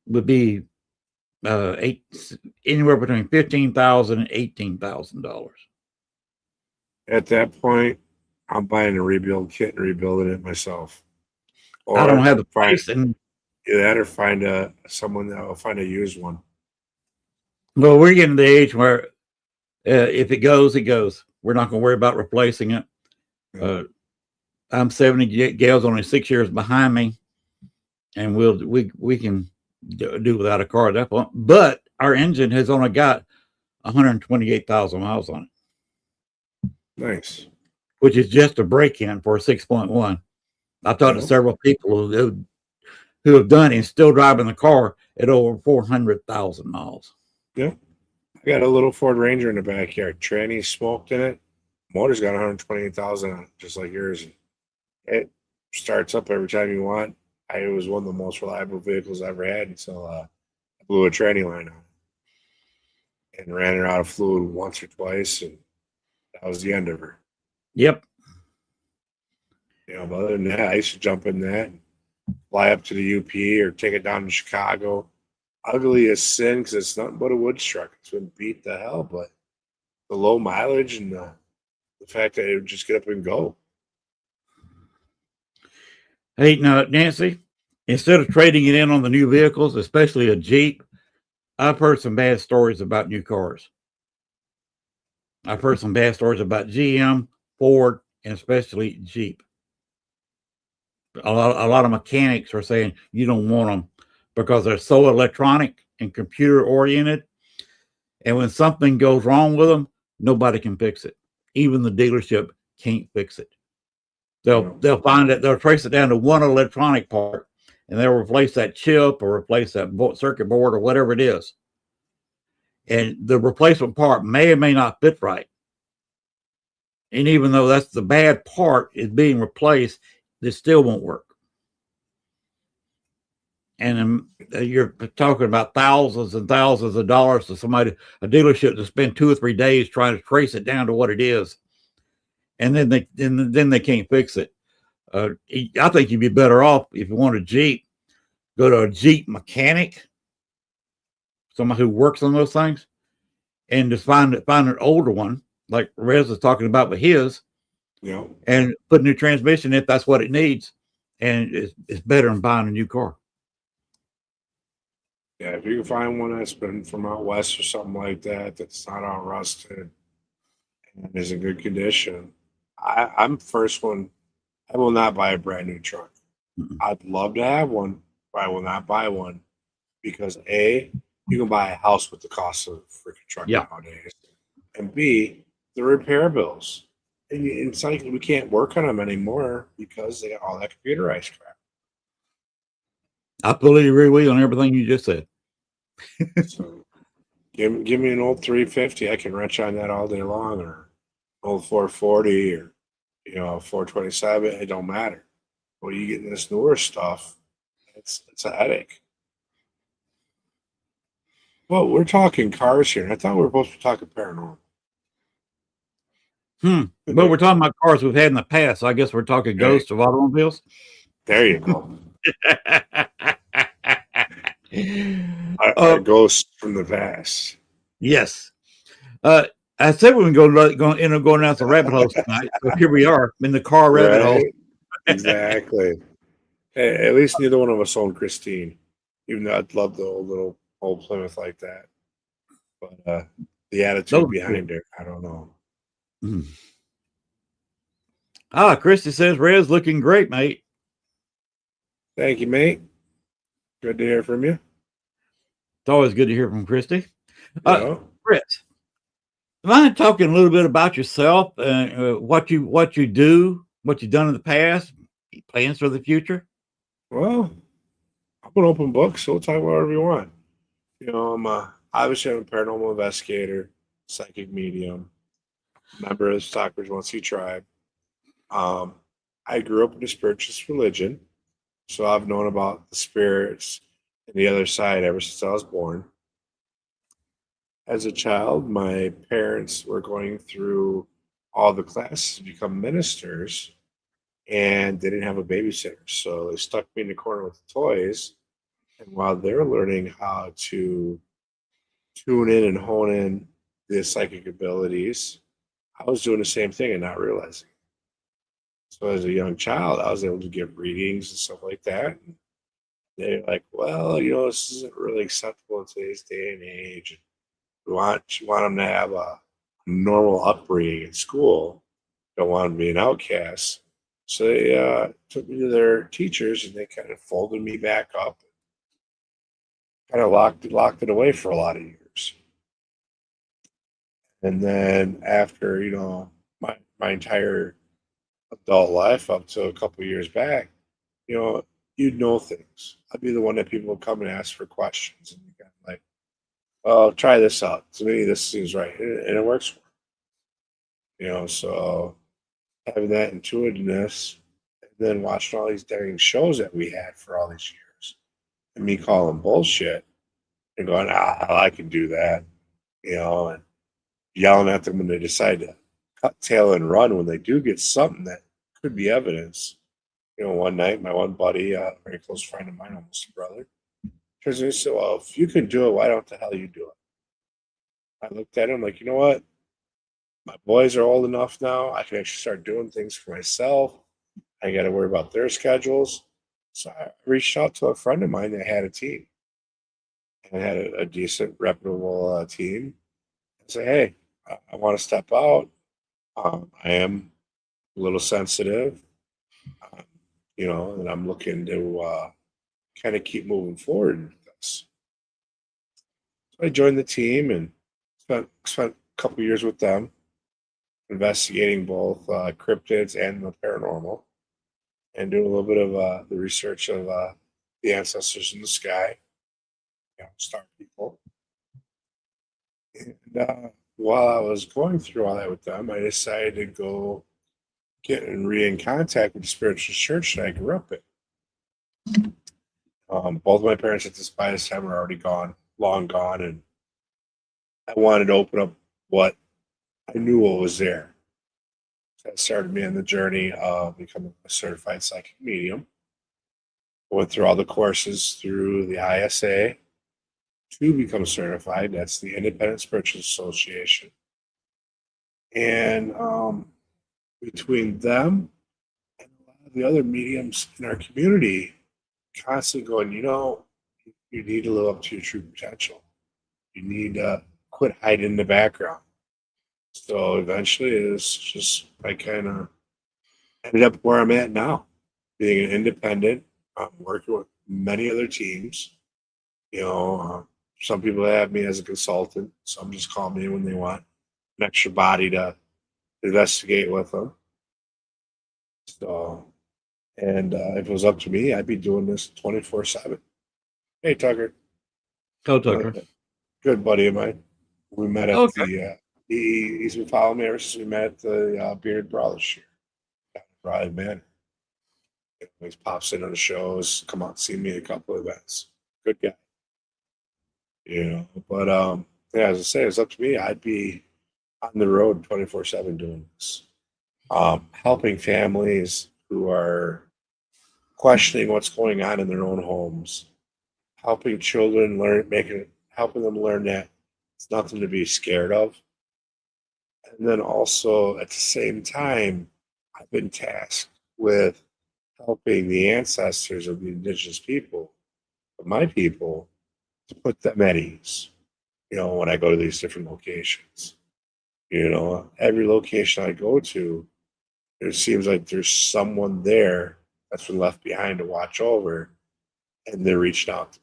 would be anywhere between $15,000 and $18,000. At that point, I'm buying a rebuild kit and rebuilding it myself. Or I don't have the find price, and either that or find someone that will find a used one. well, we're getting to the age where if it goes, it goes. We're not going to worry about replacing it. I'm 70. Gail's only 6 years behind me, and we can do without a car at that point. But our engine has only got 128,000 miles on it. Nice. Which is just a break-in for a 6.1. I've talked to several people who have done it and still driving the car at over 400,000 miles. Yeah. I got a little Ford Ranger in the backyard. Tranny smoked in it. Motor's got 128,000 on it, just like yours. It starts up every time you want. It was one of the most reliable vehicles I ever had until I blew a tranny line on it and ran her out of fluid once or twice, and that was the end of her. Yep. But other than that, I used to jump in that and fly up to the UP or take it down to Chicago. Ugly as sin because it's nothing but a wood truck. It's been beat to hell, but the low mileage and the fact that it would just get up and go. Hey, now, Nancy, instead of trading it in on the new vehicles, especially a Jeep, I've heard some bad stories about new cars. I've heard some bad stories about GM, Ford, and especially Jeep. A lot of mechanics are saying you don't want them because they're so electronic and computer oriented. And when something goes wrong with them, nobody can fix it. Even the dealership can't fix it. They'll find it, they'll trace it down to one electronic part, and they'll replace that chip or replace that circuit board or whatever it is. And the replacement part may or may not fit right. And even though that's the bad part is being replaced, it still won't work. And you're talking about thousands and thousands of dollars to somebody, a dealership, to spend 2 or 3 days trying to trace it down to what it is. And then they can't fix it. I think you'd be better off if you want a Jeep, go to a Jeep mechanic, somebody who works on those things, and just find an older one, like Rez is talking about with his, and put a new transmission if that's what it needs, and it's better than buying a new car. Yeah, if you can find one that's been from out west or something like that, that's not all rusted and is in good condition. I'm the first one. I will not buy a brand new truck. I'd love to have one, but I will not buy one because A, you can buy a house with the cost of a freaking truck nowadays, and B, the repair bills. And it's like we can't work on them anymore because they got all that computerized crap. I fully agree with you on everything you just said. So give me an old 350. I can wrench on that all day long, or old 440, or 427. It don't matter. Well, you get this newer stuff, it's a headache. Well, we're talking cars here. I thought we were supposed to be talking paranormal. But we're talking about cars we've had in the past. So I guess we're talking ghosts of automobiles. There you go. Our ghosts from the past. Yes. I said we were going down the rabbit hole tonight. So here we are in the car rabbit hole. Exactly. Hey, at least neither one of us owned Christine, even though I'd love the old Plymouth like that. But the attitude behind it, I don't know. Christy says, Rez, looking great, mate. Thank you, mate. Good to hear from you. It's always good to hear from Christy. Chris, mind talking a little bit about yourself, what you do, what you've done in the past, plans for the future? Well, I'm an open book, so we'll talk about whatever you want. I'm obviously I'm a paranormal investigator, psychic medium. member of the Stockbridge One Sea Tribe. I grew up in a spiritualist religion, so I've known about the spirits and the other side ever since I was born. As a child, my parents were going through all the classes to become ministers, and they didn't have a babysitter. So they stuck me in the corner with the toys. And while they're learning how to tune in and hone in their psychic abilities, I was doing the same thing and not realizing. So as a young child, I was able to get readings and stuff like that. And they're like, well, this isn't really acceptable in today's day and age. You want them to have a normal upbringing in school. Don't want them to be an outcast. So they took me to their teachers, and they kind of folded me back up, kind of locked it away for a lot of years. And then after my entire adult life up to a couple of years back, you'd know things. I'd be the one that people would come and ask for questions, and you kind of like, oh, try this out. To me, this seems right, and it works. So having that intuitiveness, and then watching all these dang shows that we had for all these years, and me calling bullshit and going, I can do that, and yelling at them when they decide to cut tail and run when they do get something that could be evidence. One night, my one buddy, a very close friend of mine, almost a brother, turns to me and said, well, if you can do it, why don't the hell you do it? I looked at him like, you know what? My boys are old enough now. I can actually start doing things for myself. I got to worry about their schedules. So I reached out to a friend of mine that had a team and had a decent, reputable team, and say, hey, I want to step out. I am a little sensitive, um, and I'm looking to kind of keep moving forward with this. So I joined the team and spent a couple of years with them, investigating both cryptids and the paranormal, and doing a little bit of the research of the ancestors in the sky, star people. And while I was going through all that with them, I decided to go get in contact with the spiritual church that I grew up in. Both of my parents at by this time were already long gone, and I wanted to open up what I knew what was there. So that started me on the journey of becoming a certified psychic medium. I went through all the courses through the ISA to become certified. That's the Independent Spiritual Association. And between them and a lot of the other mediums in our community, constantly going, you need to live up to your true potential. You need to quit hiding in the background. So eventually, I kind of ended up where I'm at now, being an independent, working with many other teams. Some people have me as a consultant. Some just call me when they want an extra body to investigate with them. So, and if it was up to me, I'd be doing this 24/7. Hey, Tucker. Go, Tucker. Good buddy of mine. We met at Okay. he's been following me ever since we met at the Bearded Brothers year. Right, man. He always pops in on the shows, come out and see me at a couple of events. Good guy. But yeah, as I say, it's up to me. I'd be on the road 24/7 doing this. Helping families who are questioning what's going on in their own homes, helping children helping them learn that it's nothing to be scared of. And then also at the same time, I've been tasked with helping the ancestors of the indigenous people, of my people, to put them at ease, when I go to these different locations. Every location I go to, it seems like there's someone there that's been left behind to watch over, and they're reaching out to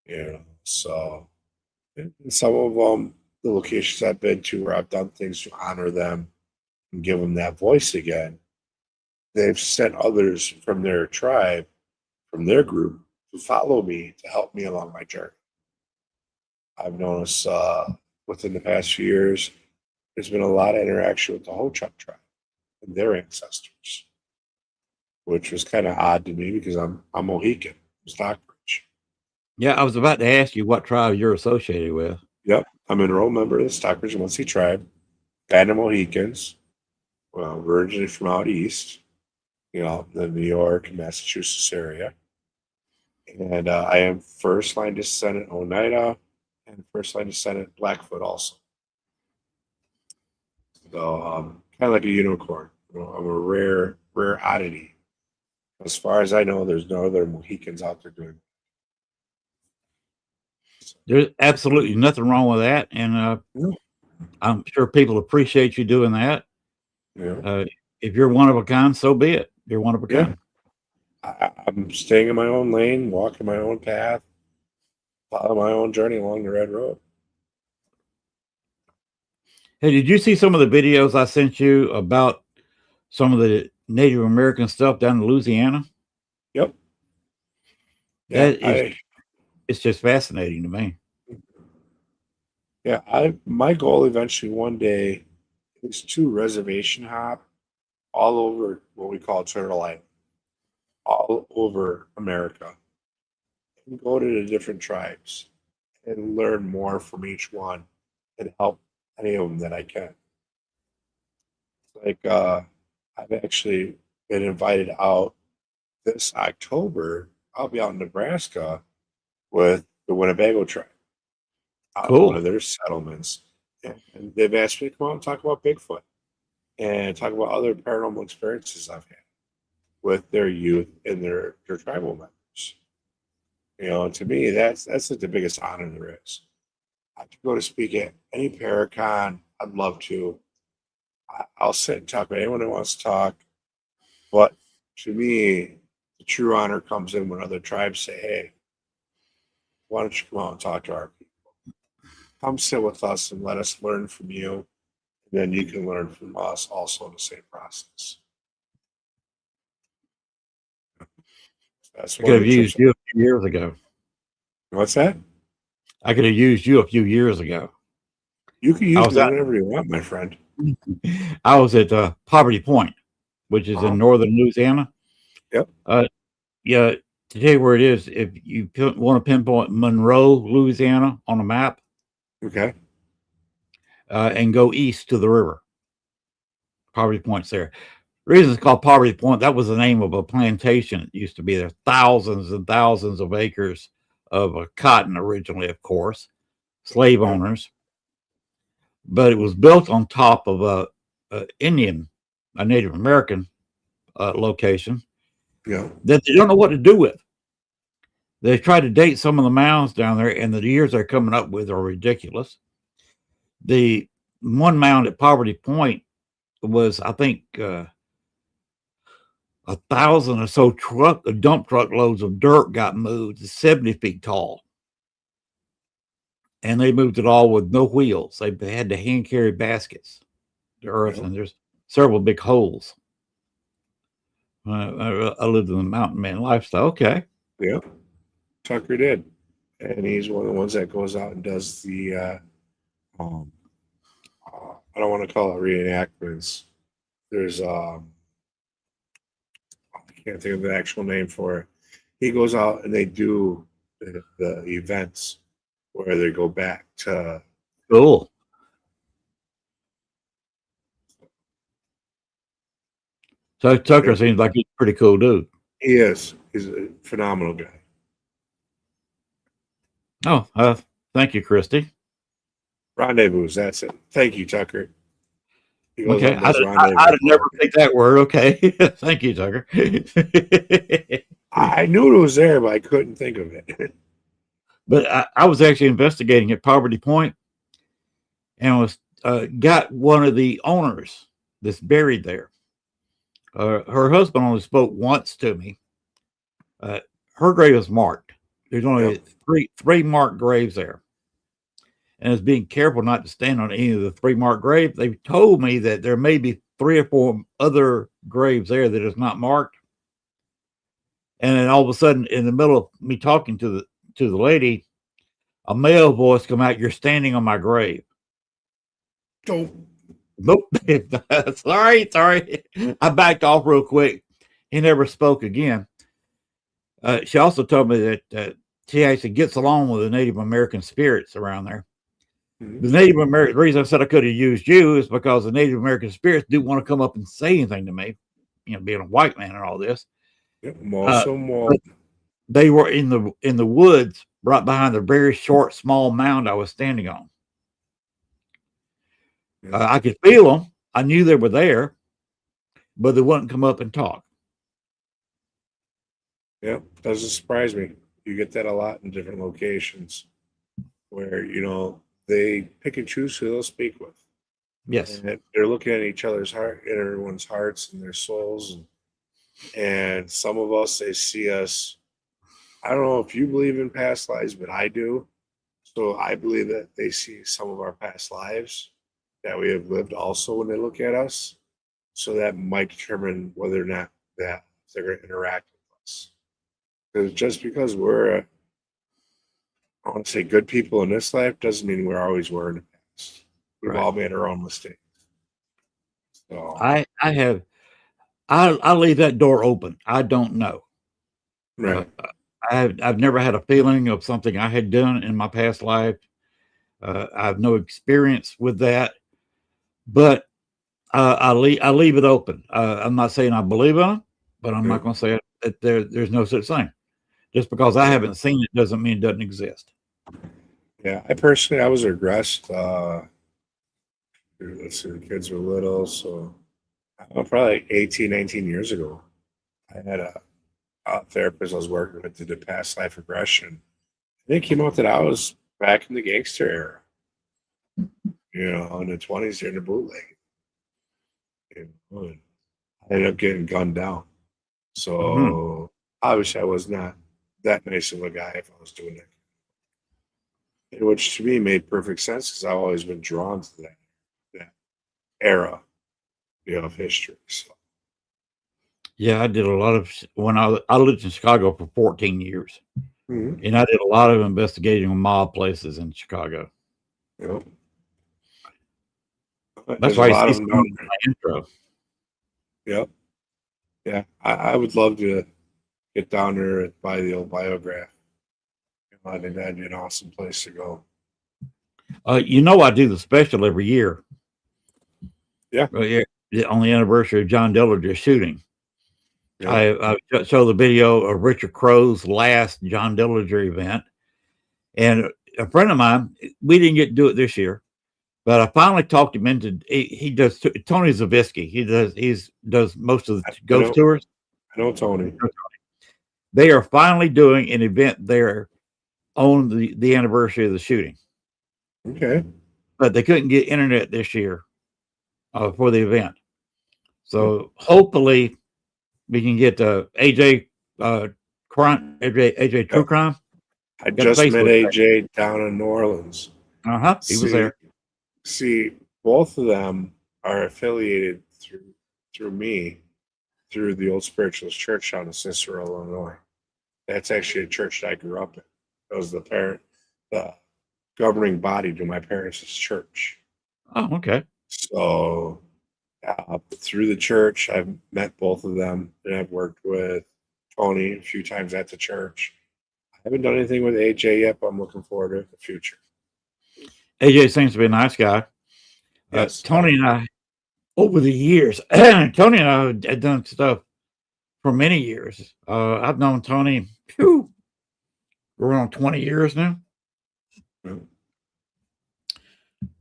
me. So and some of them, the locations I've been to where I've done things to honor them and give them that voice again, they've sent others from their tribe, from their group, to follow me to help me along my journey. I've noticed within the past few years, there's been a lot of interaction with the Ho-Chunk tribe and their ancestors, which was kind of odd to me because I'm Mohican, Stockbridge. Yeah, I was about to ask you what tribe you're associated with. Yep, I'm an enrolled member of the Stockbridge Muncie tribe, band of Mohicans. Well, we're originally from out east, the New York and Massachusetts area. And I am first line descendant Oneida and first line descendant Blackfoot also. So kind of like a unicorn. I'm a rare oddity. As far as I know, there's no other Mohicans out there doing it. There's absolutely nothing wrong with that, and No. I'm sure people appreciate you doing that. Yeah. If you're one of a kind, so be it. You're one of a kind. I'm staying in my own lane, walking my own path, follow my own journey along the red road. Hey, did you see some of the videos I sent you about some of the Native American stuff down in Louisiana? Yep. It's just fascinating to me. Yeah, my goal eventually one day is to reservation hop all over what we call Turtle Island, all over America, and go to the different tribes and learn more from each one and help any of them that I can. Like I've actually been invited out this October. I'll be out in Nebraska with the Winnebago tribe. Cool. One of their settlements. And they've asked me to come out and talk about Bigfoot and talk about other paranormal experiences I've had with their youth and their tribal members. And to me, that's like the biggest honor there is. I could go to speak at any Paracon. I'd love to. I'll sit and talk with anyone who wants to talk. But to me, the true honor comes in when other tribes say, hey, why don't you come out and talk to our people? Come sit with us and let us learn from you. And then you can learn from us also in the same process. That's I could have used you a few years ago. What's that? I could have used you a few years ago. You can use me whenever you want, my friend. I was at Poverty Point, which is in northern Louisiana. Yep. Yeah, to tell you where it is, if you want to pinpoint Monroe, Louisiana on a map, okay, and go east to the river. Poverty Point's there. The reason it's called Poverty Point, that was the name of a plantation. It used to be there, thousands and thousands of acres of cotton originally, of course, slave owners. But it was built on top of a Native American location that they don't know what to do with. They tried to date some of the mounds down there, and the years they're coming up with are ridiculous. The one mound at Poverty Point was, I think, 1,000 or so dump truck loads of dirt got moved. It's 70 feet tall. And they moved it all with no wheels. They had to hand carry baskets to earth, and there's several big holes. I lived in the mountain man lifestyle. Okay. Yeah. Tucker did. And he's one of the ones that goes out and does the, I don't want to call it reenactments. There's, I can't think of the actual name for it. He goes out and they do the events where they go back to. Cool. So Tucker seems like he's a pretty cool dude. He is. He's a phenomenal guy. Oh, thank you, Christy. Rendezvous, that's it. Thank you, Tucker. Okay, I'd never take that word. Okay, thank you, Tucker. I knew it was there, but I couldn't think of it. But I was actually investigating at Poverty Point, and was got one of the owners that's buried there. Her husband only spoke once to me. Her grave is marked. There's only three marked graves there. And as being careful not to stand on any of the three marked graves, they told me that there may be 3 or 4 other graves there that is not marked. And then all of a sudden, in the middle of me talking to the lady, a male voice come out, "You're standing on my grave." Don't Nope. Sorry. I backed off real quick. He never spoke again. She also told me that she actually gets along with the Native American spirits around there. The Native American, the reason I said I could have used you is because the Native American spirits do want to come up and say anything to me, being a white man and all this. Yep, Awesome. But they were in the woods right behind the very short, small mound I was standing on. I could feel them. I knew they were there, but they wouldn't come up and talk. Yep, doesn't surprise me. You get that a lot in different locations where, they pick and choose who they'll speak with. Yes. And they're looking at each other's heart, in everyone's hearts and their souls. And some of us, they see us. I don't know if you believe in past lives, but I do. So I believe that they see some of our past lives that we have lived also when they look at us. So that might determine whether or not that they're going to interact with us. Because just because we're, I want to say, good people in this life doesn't mean we're always were in the past. We've all made our own mistakes. So I leave that door open. I don't know. right. I've never had a feeling of something I had done in my past life. I have no experience with that, but I leave it open. I'm not saying I believe in it, but I'm not going to say that there's no such thing. Just because I haven't seen it doesn't mean it doesn't exist. Yeah, I personally, I was regressed. Let's see, the kids were little, so probably like 18, 19 years ago. I had a therapist I was working with that did past life regression. And it came out that I was back in the gangster era, in the 20s during the bootleg. And I ended up getting gunned down. So obviously I was not that nice of a guy if I was doing that. Which to me made perfect sense because I've always been drawn to that era, of history. So. Yeah, I did a lot of when I lived in Chicago for 14 years, and I did a lot of investigating on mob places in Chicago. Yep. That's why I see some in my intro. Yep. Yeah, I would love to get down there and buy the old biograph. I think that'd be an awesome place to go. I do the special every year. Yeah. On the anniversary of John Dillinger's shooting. Yeah. I show the video of Richard Crow's last John Dillinger event. And a friend of mine, we didn't get to do it this year, but I finally talked him into, he does, Tony Zavisky. He does most of the ghost tours. I know Tony. They are finally doing an event there on the anniversary of the shooting. Okay. But they couldn't get internet this year for the event. So hopefully we can get AJ Crime, AJ True Crime. I just met AJ down in New Orleans. He was there. See, both of them are affiliated through me, through the Old Spiritualist Church down in Cicero, Illinois. That's actually a church that I grew up in. That was the governing body to my parents' church. Oh, okay. So through the church, I've met both of them, and I've worked with Tony a few times at the church. I haven't done anything with AJ yet, but I'm looking forward to the future. AJ seems to be a nice guy. Yes. Tony and I, over the years, Tony and I have done stuff for many years. I've known Tony, we're on 20 years now.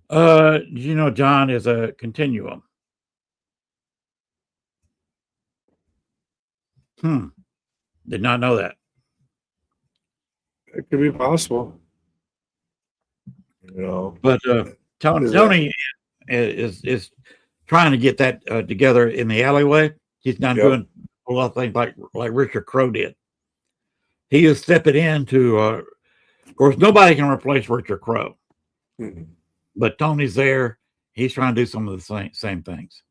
John is a continuum. Did not know that. It could be possible. But Tony is trying to get that together in the alleyway. He's not doing a lot of things like Richard Crow did. He is stepping into, of course, nobody can replace Richard Crow. But Tony's there. He's trying to do some of the same things.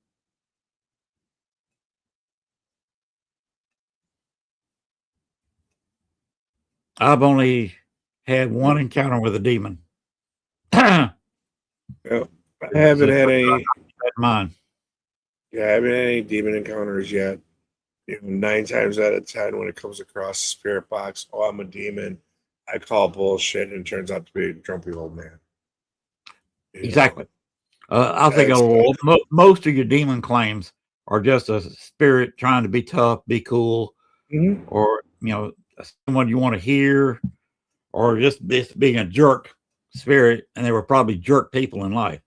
I've only had one encounter with a demon. I haven't had any. that in mind. Yeah, I haven't had any demon encounters yet. 9 times out of 10, when it comes across a spirit box, oh, I'm a demon, I call bullshit, and it turns out to be a grumpy old man. Exactly. I think That's most of your demon claims are just a spirit trying to be tough, be cool, Mhm. or someone you want to hear, or just being a jerk spirit, and they were probably jerk people in life.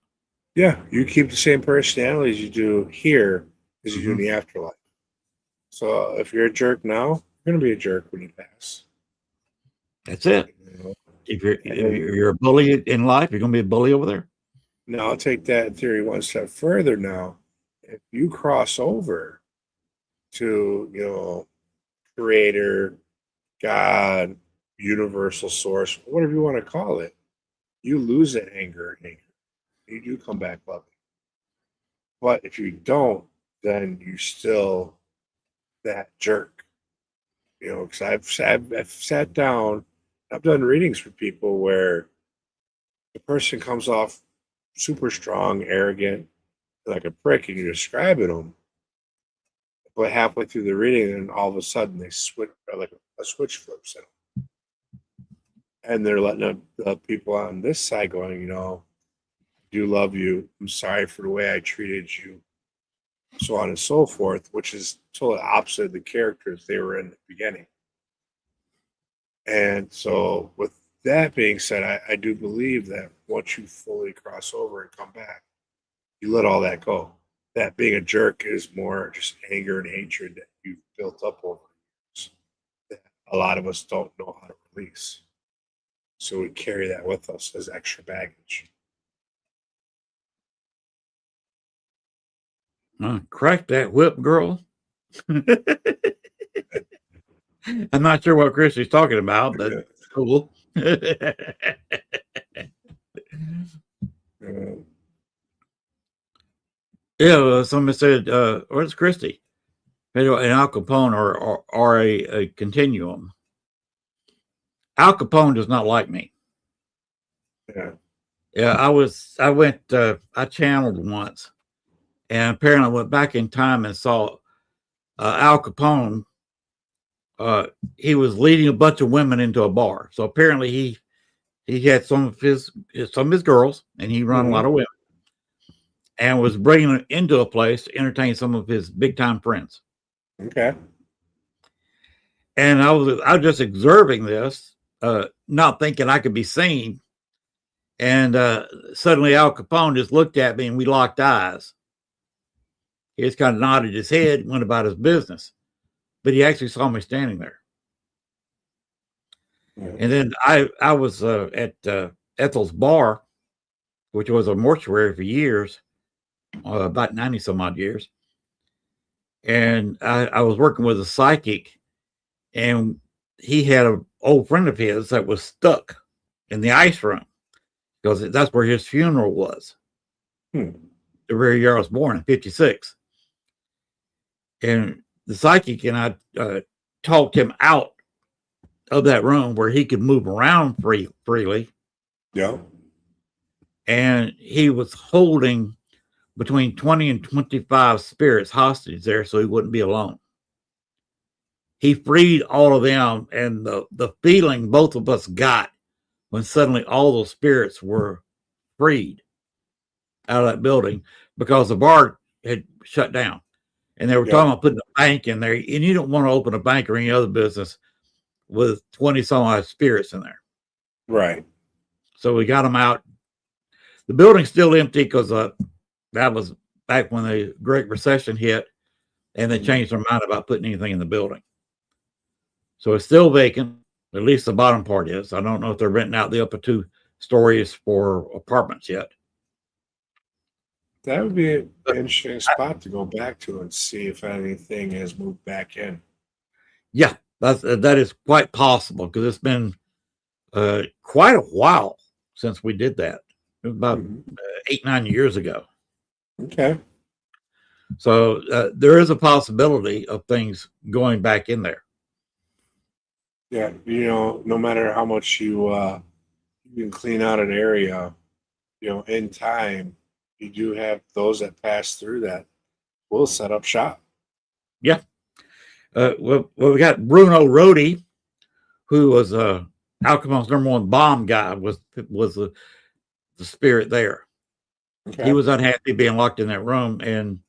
Yeah, you keep the same personality as you do here as you do in the afterlife. So if you're a jerk now, you're going to be a jerk when you pass. That's it. If you're a bully in life, you're going to be a bully over there. Now I'll take that theory one step further. Now, if you cross over to creator, God, universal source, whatever you want to call it, you lose that anger. You do come back loving. But if you don't, then you still that jerk. Because I've sat down, I've done readings for people where the person comes off super strong, arrogant, like a prick, and you're describing them. But halfway through the reading, and all of a sudden they switch, like a switch flips in, and they're letting the people on this side going, I do love you. I'm sorry for the way I treated you, so on and so forth, which is totally opposite of the characters they were in the beginning. And so, with that being said, I do believe that once you fully cross over and come back, you let all that go. That being a jerk is more just anger and hatred that you've built up over years that a lot of us don't know how to release. So we carry that with us as extra baggage. Crack that whip, girl. I'm not sure what Christy's talking about, but it's cool. Yeah, somebody said, where's Christy? An Al Capone or a continuum. Al Capone does not like me. Yeah. Yeah, I channeled once, and apparently went back in time and saw Al Capone. He was leading a bunch of women into a bar. So apparently he had some of his girls, and he run a lot of women, and was bringing them into a place to entertain some of his big time friends. Okay. And I was just observing this, not thinking I could be seen. And suddenly Al Capone just looked at me, and we locked eyes. He just kind of nodded his head and went about his business. But he actually saw me standing there. And then I was at Ethel's bar, which was a mortuary for years, about 90 some odd years. And I was working with a psychic, and he had an old friend of his that was stuck in the ice room because that's where his funeral was. The very year I was born, in 56. And the psychic and I talked him out of that room where he could move around freely. Yeah. And he was holding between 20 and 25 spirits hostage there so he wouldn't be alone. He freed all of them, and the feeling both of us got when suddenly all those spirits were freed out of that building, because the bar had shut down. And they were talking about putting a bank in there, and you don't want to open a bank or any other business with 20 some odd spirits in there. Right. So we got them out. The building's still empty because that was back when the Great Recession hit, and they changed their mind about putting anything in the building. So it's still vacant. At least the bottom part is. I don't know if they're renting out the upper 2 stories for apartments yet. That would be an interesting spot to go back to and see if anything has moved back in. Yeah, that is quite possible, because it's been quite a while since we did that. It was about 8-9 years ago. Okay. So there is a possibility of things going back in there. Yeah, no matter how much you can clean out an area, in time, you do have those that pass through that will set up shop. Yeah. Well, we got Bruno Rodi, who was Al Capone's #1 bomb guy, was the spirit there. Okay. He was unhappy being locked in that room, and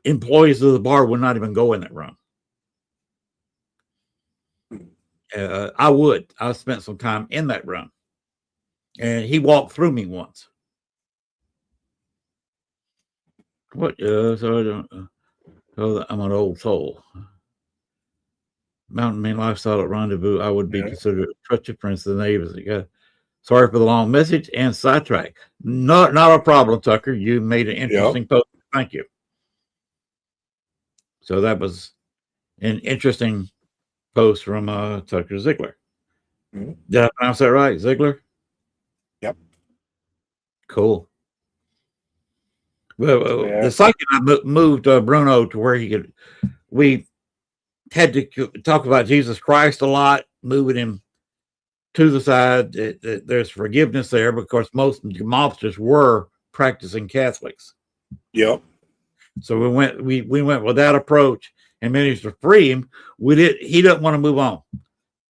employees of the bar would not even go in that room. I spent some time in that room, and he walked through me once. What? I'm an old soul. Mountain Man lifestyle at Rendezvous. I would be considered a trusted friend to the neighbors. Sorry for the long message and sidetrack. Not a problem, Tucker. You made an interesting post. Thank you. So that was an interesting post from Tucker Ziegler. Mm-hmm. Did I pronounce that right? Ziegler? Yep. Cool. Well, the second I moved Bruno to where we had to talk about Jesus Christ a lot, moving him to the side. There's forgiveness there because most mobsters were practicing Catholics. Yep. So we went with that approach and managed to free him. He doesn't want to move on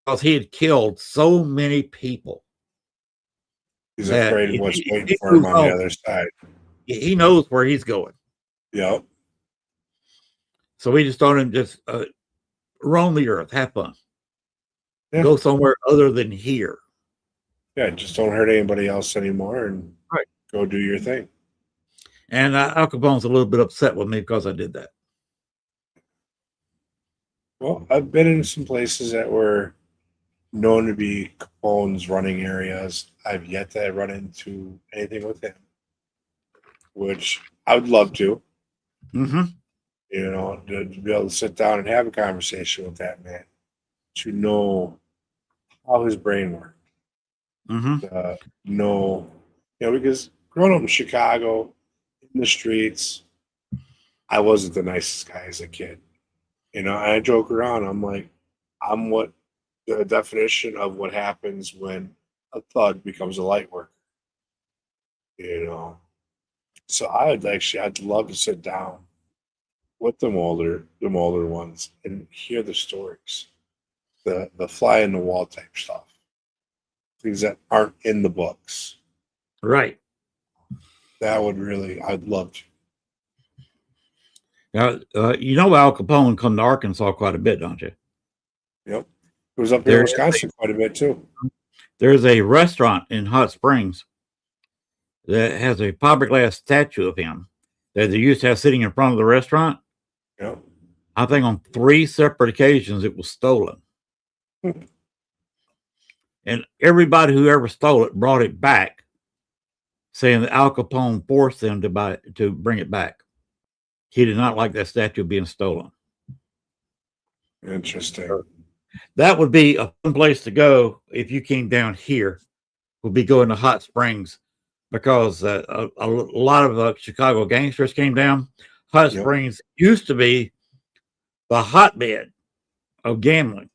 because he had killed so many people. He's afraid of what's waiting for him on the other side. He knows where he's going. Yep. So we just told him just roam the earth, have fun. Yeah. Go somewhere other than here. Yeah, just don't hurt anybody else anymore and go do your thing. And Al Capone's a little bit upset with me because I did that. Well, I've been in some places that were known to be Capone's running areas. I've yet to run into anything with him, which I would love to. Mm-hmm. You know, to be able to sit down and have a conversation with that man, to know how his brain worked. Mm-hmm. Because growing up in Chicago, in the streets, I wasn't the nicest guy as a kid. I joke around. I'm like, I'm what the definition of what happens when a thug becomes a light worker. So I'd love to sit down with them older ones and hear the stories, the fly in the wall type stuff, things that aren't in the books. Right. That would really, I'd love to. Now, Al Capone come to Arkansas quite a bit, don't you? Yep. It was up here in Wisconsin quite a bit too. There's a restaurant in Hot Springs that has a fiberglass statue of him that they used to have sitting in front of the restaurant. Yep. I think on 3 separate occasions it was stolen. And everybody who ever stole it brought it back, saying that Al Capone forced them to bring it back. He did not like that statue being stolen. Interesting. That would be a fun place to go if you came down here. Would be going to Hot Springs because a lot of Chicago gangsters came down. Hot Springs used to be the hotbed of gambling.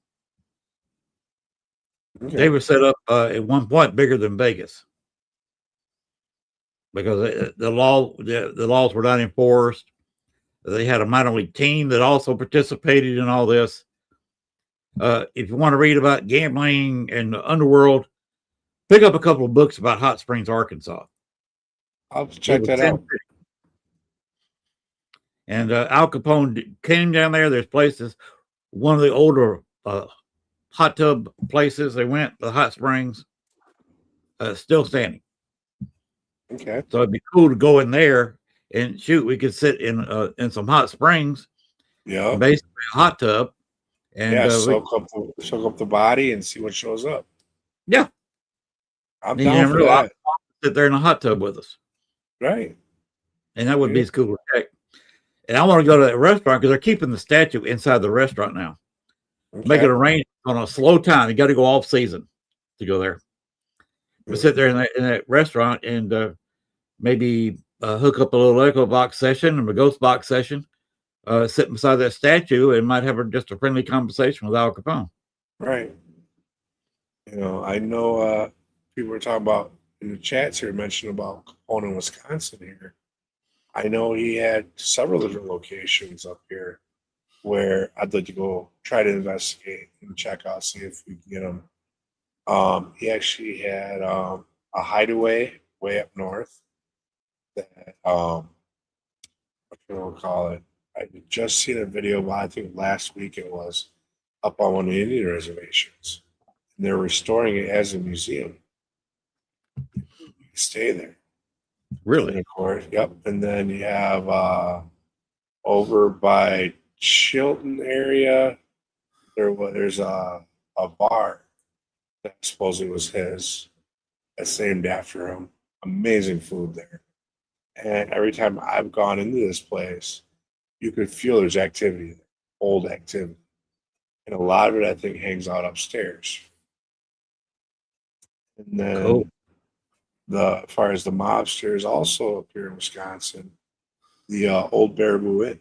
Okay. They were set up at one point bigger than Vegas because the laws were not enforced. They had a minor league team that also participated in all this. If you want to read about gambling and the underworld, pick up a couple of books about Hot Springs, Arkansas. I'll check that out. And Al Capone came down there. There's places, one of the older hot tub places they went, the Hot Springs, still standing. Okay. So it'd be cool to go in there and shoot. We could sit in some hot springs. Yeah. Basically a hot tub. And soak up the body and see what shows up. Yeah. I'm down for that. Sit there in a hot tub with us. Right. And that would be as cool to check. And I want to go to that restaurant because they're keeping the statue inside the restaurant now. Okay. Make it arranged on a slow time. You got to go off season to go there. But sit there in that restaurant and maybe hook up a little echo box session or a ghost box session, sitting beside that statue and might have just a friendly conversation with Al Capone. Right. I know people were talking about, in the chats here mentioned about Capone, Wisconsin here. I know he had several different locations up here where I'd like to go try to investigate and check out, see if we can get him. He actually had a hideaway way up north that what you want to call it. I just seen a video, but I think last week it was up on one of the Indian reservations. And they're restoring it as a museum. You can stay there. Really? And of course, yep. And then you have over by Chilton area, there's a bar that supposedly was his. That's named after him. Amazing food there. And every time I've gone into this place, you could feel there's activity there, old activity. And a lot of it, I think, hangs out upstairs. And then Cool. as far as the mobsters, also up here in Wisconsin, the old Baraboo Inn.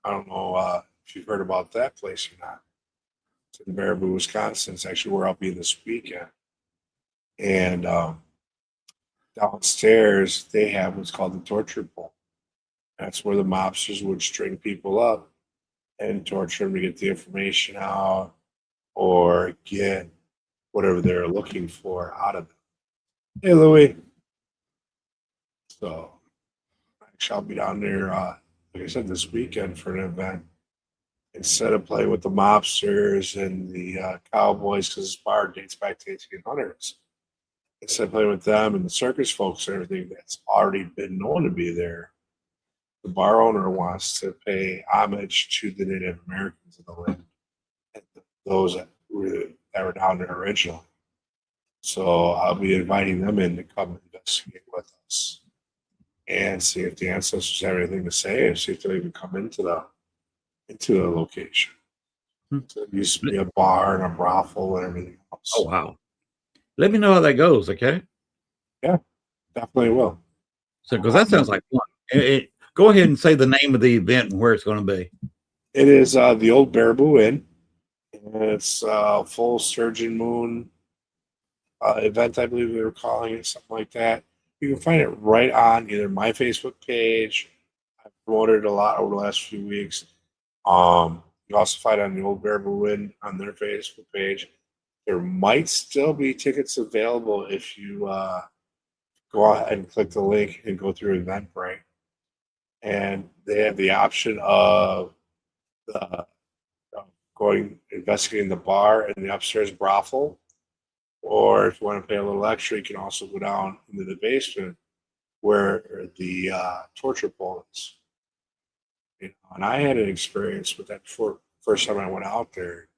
I don't know if you've heard about that place or not. It's in Baraboo, Wisconsin. It's actually where I'll be this weekend. And downstairs, they have what's called the torture pole. That's where the mobsters would string people up and torture them to get the information out or get whatever they're looking for out of them. Hey, Louie. So, actually, I'll be down there, like I said, this weekend for an event. Instead of playing with the mobsters and the cowboys, because this bar dates back to 1800s. Instead of playing with them and the circus folks and everything that's already been known to be there, the bar owner wants to pay homage to the Native Americans of the land, and those that were down there originally. So I'll be inviting them in to come investigate with us and see if the ancestors have anything to say and see if they'll even come into the location. So it used to be a bar and a brothel and everything else. Oh, wow. Let me know how that goes, okay? Yeah, definitely will. So, because that sounds like fun. Go ahead and say the name of the event and where it's going to be. It is the old Baraboo Inn. And it's full Sturgeon Moon event, I believe they were calling it, something like that. You can find it right on either my Facebook page. I've promoted it a lot over the last few weeks. You also find it on the old Baraboo Inn on their Facebook page. There might still be tickets available if you go ahead and click the link and go through Eventbrite. And they have the option of investigating the bar and the upstairs brothel. Or if you want to pay a little extra, you can also go down into the basement where the torture pole is. You know, and I had an experience with that before. First time I went out there,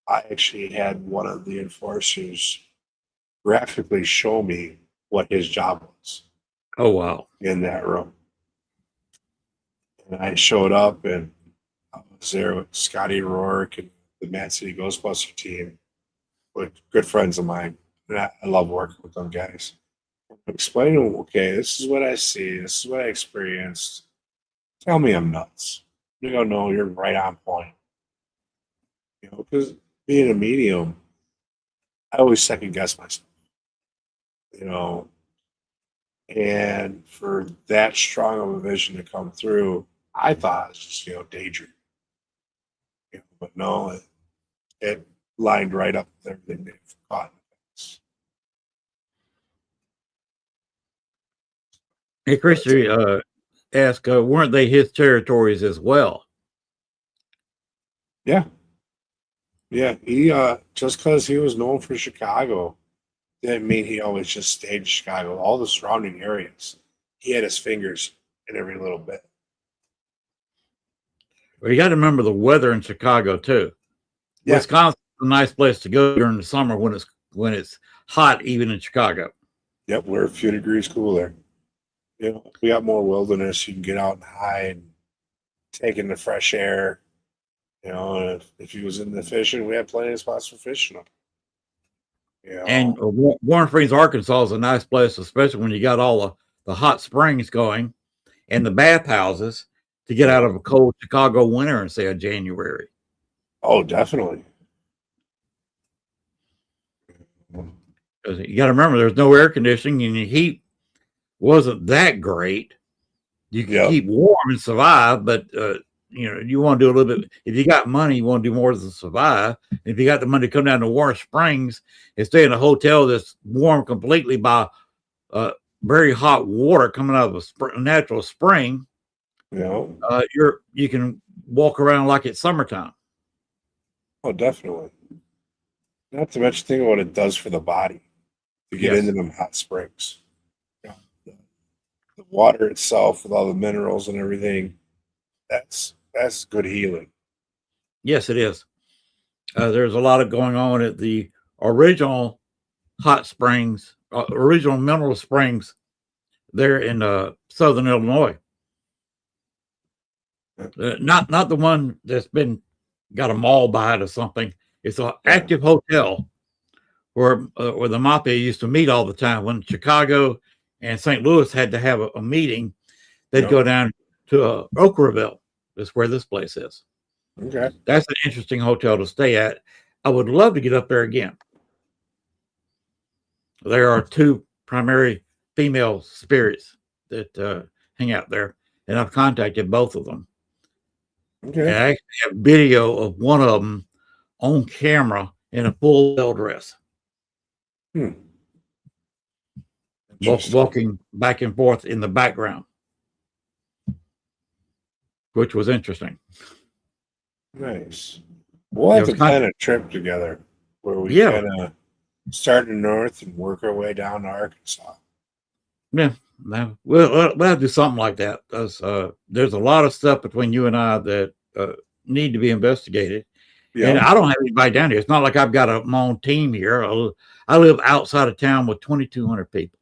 I actually had one of the enforcers graphically show me what his job was. Oh, wow. In that room. And I showed up and I was there with Scotty Rourke and the Mad City Ghostbuster team, with good friends of mine. And I love working with them guys. I'm explaining to them, okay, this is what I see, this is what I experienced. Tell me I'm nuts. You go, no, you're right on point. You know, because being a medium, I always second guess myself. You know, and for that strong of a vision to come through, I thought it was just, daydream. But no, it lined right up with everything they've caught. Hey, Christy asked, weren't they his territories as well? Yeah. Yeah, he just because he was known for Chicago didn't mean he always just stayed in Chicago. All the surrounding areas, he had his fingers in every little bit. Well, you got to remember the weather in Chicago too. Yeah. Wisconsin's a nice place to go during the summer when it's hot, even in Chicago. Yep, we're a few degrees cooler. We got more wilderness. You can get out and hide, take in the fresh air. If he was in the fishing, we had plenty of spots for fishing. And Warren Springs, Arkansas is a nice place, especially when you got all the hot springs going and the bathhouses to get out of a cold Chicago winter in, say, a January. Oh, definitely. 'Cause you got to remember, there's no air conditioning and the heat wasn't that great. You can keep warm and survive, but you want to do a little bit. If you got money, you want to do more to survive. If you got the money to come down to Warm Springs and stay in a hotel that's warm completely by very hot water coming out of a natural spring, you can walk around like it's summertime. Oh, definitely. Not to mention, think of what it does for the body to get into them hot springs. The water itself, with all the minerals and everything, that's good healing. Yes, it is. There's a lot of going on at the original hot springs, original mineral springs there in southern Illinois. Not the one that's got a mall by it or something. It's an active hotel where the mafia used to meet all the time. When Chicago and St. Louis had to have a meeting, they'd go down to Oakville. That's where this place is. Okay. That's an interesting hotel to stay at. I would love to get up there again. There are 2 primary female spirits that hang out there, and I've contacted both of them. Okay. And I actually have video of one of them on camera in a full bell dress. Walking back and forth in the background, which was interesting. Nice. We'll have to plan a trip together where we kind of start in the north and work our way down to Arkansas. Yeah, we'll have to do something like that. There's a lot of stuff between you and I that need to be investigated. And I don't have anybody down here. It's not like I've got my own team here. I live outside of town with 2,200 people.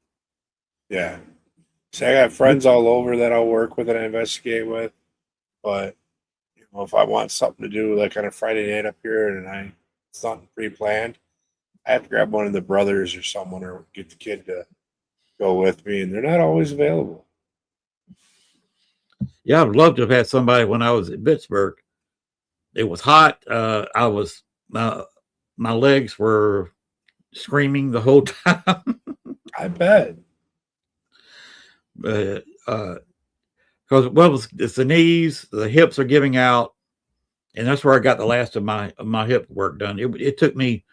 Yeah. So I got friends all over that I'll work with and investigate with. But if I want something to do like on a Friday night up here and it's not pre-planned, I have to grab one of the brothers or someone or get the kid to go with me, and they're not always available. Yeah, I'd love to have had somebody when I was at Pittsburgh. It was hot. My legs were screaming the whole time. I bet. Because it's the knees, the hips are giving out, and that's where I got the last of my hip work done. It took me,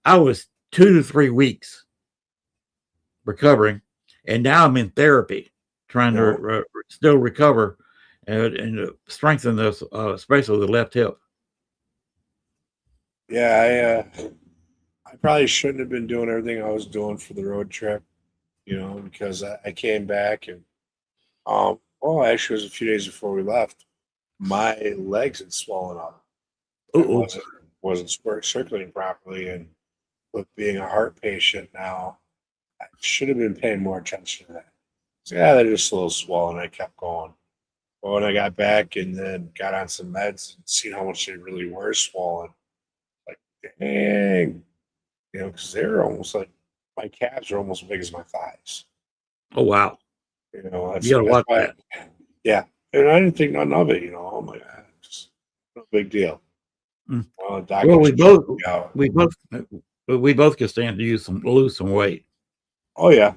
I was 2 to 3 weeks recovering, and now I'm in therapy trying to still recover and strengthen this, especially the left hip. Yeah, I probably shouldn't have been doing everything I was doing for the road trip, because I came back and actually, it was a few days before we left. My legs had swollen up. It wasn't circulating properly, and with being a heart patient now, I should have been paying more attention to that. So they're just a little swollen. I kept going. But when I got back and then got on some meds and seen how much they really were swollen, like, dang, because they're almost like, my calves are almost as big as my thighs. Oh, wow. That's, you gotta watch that. Yeah. And I didn't think nothing of it, oh my God, just no big deal. Well, we both can stand to lose some weight. Oh yeah.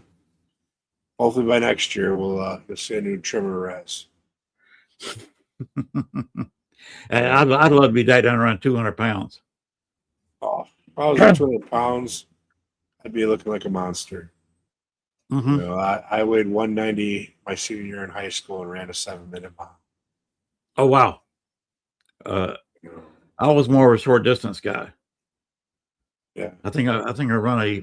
Hopefully by next year we'll see a new trimmer Rez. And I'd love to be down around 200 pounds. Oh, if I was at 200 pounds, I'd be looking like a monster. Mm-hmm. I weighed 190 my senior year in high school and ran a 7-minute mile. Oh wow. I was more of a short distance guy. Yeah. I think I run a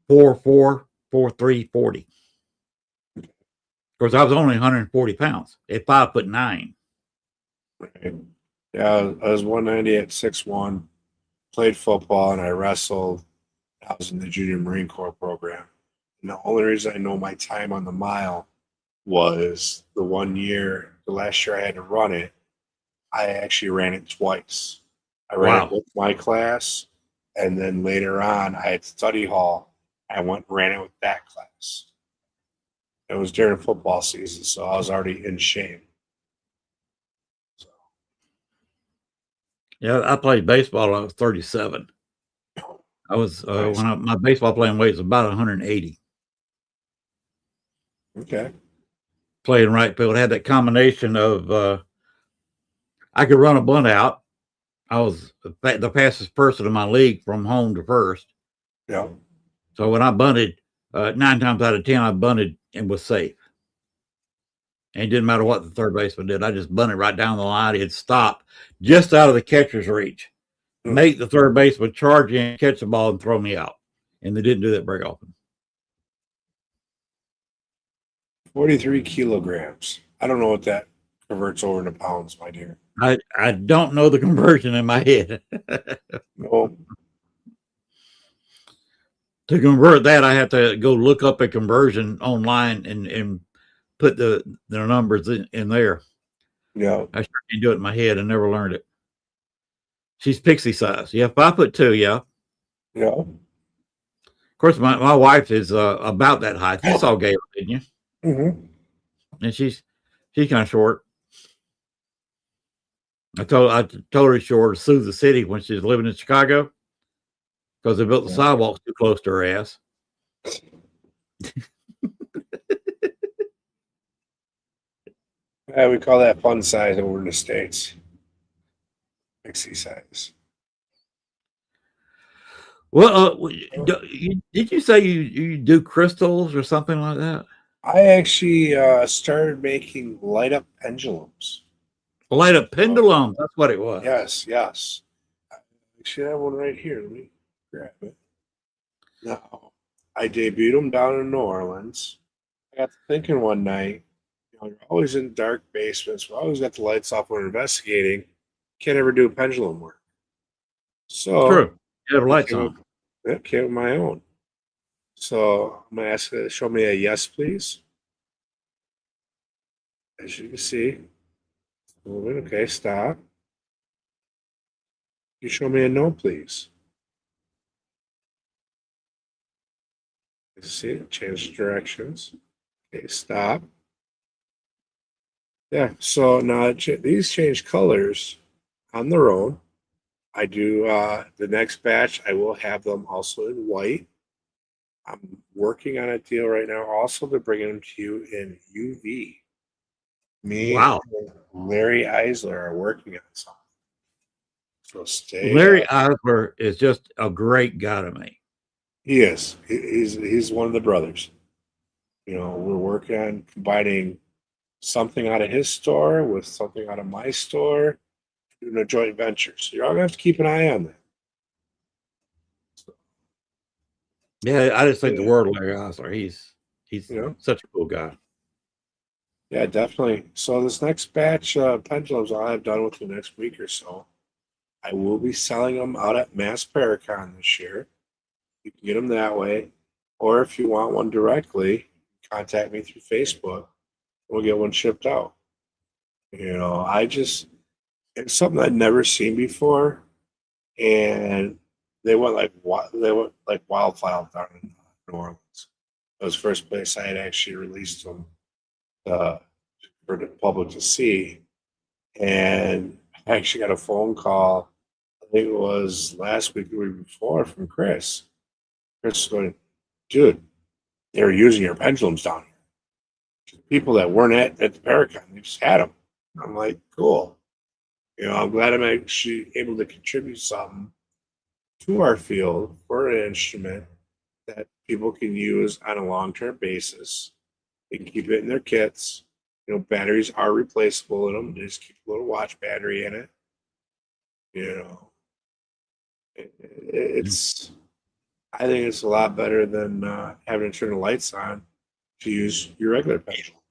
4.4, 4.3 40. Of course, I was only 140 pounds at 5'9". Right. Yeah, I was 190 at 6'1", played football, and I wrestled. I was in the Junior Marine Corps program. And the only reason I know my time on the mile was the last year I had to run it, I actually ran it twice. I ran it with my class, and then later on, I had study hall. I went and ran it with that class. It was during football season, so I was already in shape. Yeah, I played baseball when I was 37. I was Nice. my baseball playing weight was about 180. Okay. Playing right field, had that combination of I could run a bunt out. I was the fastest person in my league from home to first. Yeah. So when I bunted, 9 times out of 10, I bunted and was safe. And it didn't matter what the third baseman did. I just bunted right down the line. It'd stop just out of the catcher's reach, make the third baseman charge in, catch the ball, and throw me out. And they didn't do that very often. 43 kilograms. I don't know what that converts over into pounds, my dear. I don't know the conversion in my head. No. To convert that, I have to go look up a conversion online and put the numbers in there. Yeah. I sure can't do it in my head. I never learned it. She's pixie size. Yeah, 5'2", yeah. Yeah. Of course, my wife is about that height. You saw Gayla, didn't you? Mm-hmm. And she's kind of short. I told her short to soothe the city when she was living in Chicago because they built the sidewalks too close to her ass. Yeah, we call that fun size over in the States. Pixie size. Well, did you say you do crystals or something like that? I actually started making light up pendulums. Light up pendulum. That's what it was. Yes, yes. I actually have one right here. Let me grab it. Now, I debuted them down in New Orleans. I got to thinking one night, you're always in dark basements. We always got the lights off when we're investigating. Can't ever do pendulum work. So True. You have lights on. Yep, came with my own. So I'm gonna ask you to show me a yes, please. As you can see. Moving. Okay, stop. You show me a no, please. See, change directions. Okay, stop. Yeah, so now these change colors on their own. I do the next batch, I will have them also in white. I'm working on a deal right now also to bring them to you in UV. Me Wow. and Larry Eisler are working on something. So stay. Larry Eisler is just a great guy to me. He is. He's one of the brothers. You know, we're working on combining something out of his store with something out of my store, doing a joint venture. So you're all gonna have to keep an eye on that. Yeah, I just think the world of Larry Eisler. He's such a cool guy. Yeah, definitely. So this next batch pendulums I'll have done with the next week or so. I will be selling them out at Mass Paracon this year. You can get them that way. Or if you want one directly, contact me through Facebook. We'll get one shipped out. You know, it's something I'd never seen before. And they went like wildfire down in New Orleans. It was the first place I had actually released them for the public to see. And I actually got a phone call, I think it was last week, the week before, from Chris. Chris was going, dude, they were using your pendulums down here. People that weren't at the Paracon, they just had them. I'm like, cool. You know, I'm glad I'm actually able to contribute something to our field for an instrument that people can use on a long-term basis. They can keep it in their kits. You know, batteries are replaceable in them. They just keep a little watch battery in it. You know, I think it's a lot better than having to turn the lights on to use your regular pendulum.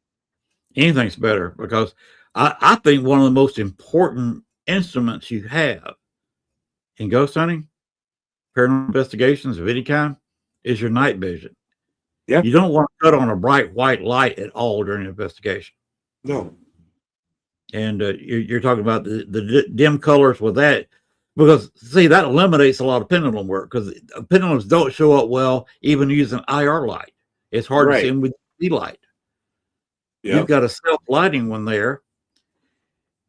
Anything's better because I think one of the most important instruments you have in ghost hunting, paranormal investigations of any kind, is your night vision. Yeah. You don't want to cut on a bright white light at all during an investigation. No. And you're talking about the dim colors with that. Because, see, that eliminates a lot of pendulum work because pendulums don't show up well even using IR light. It's hard to see them with UV light. Yep. You've got a self-lighting one there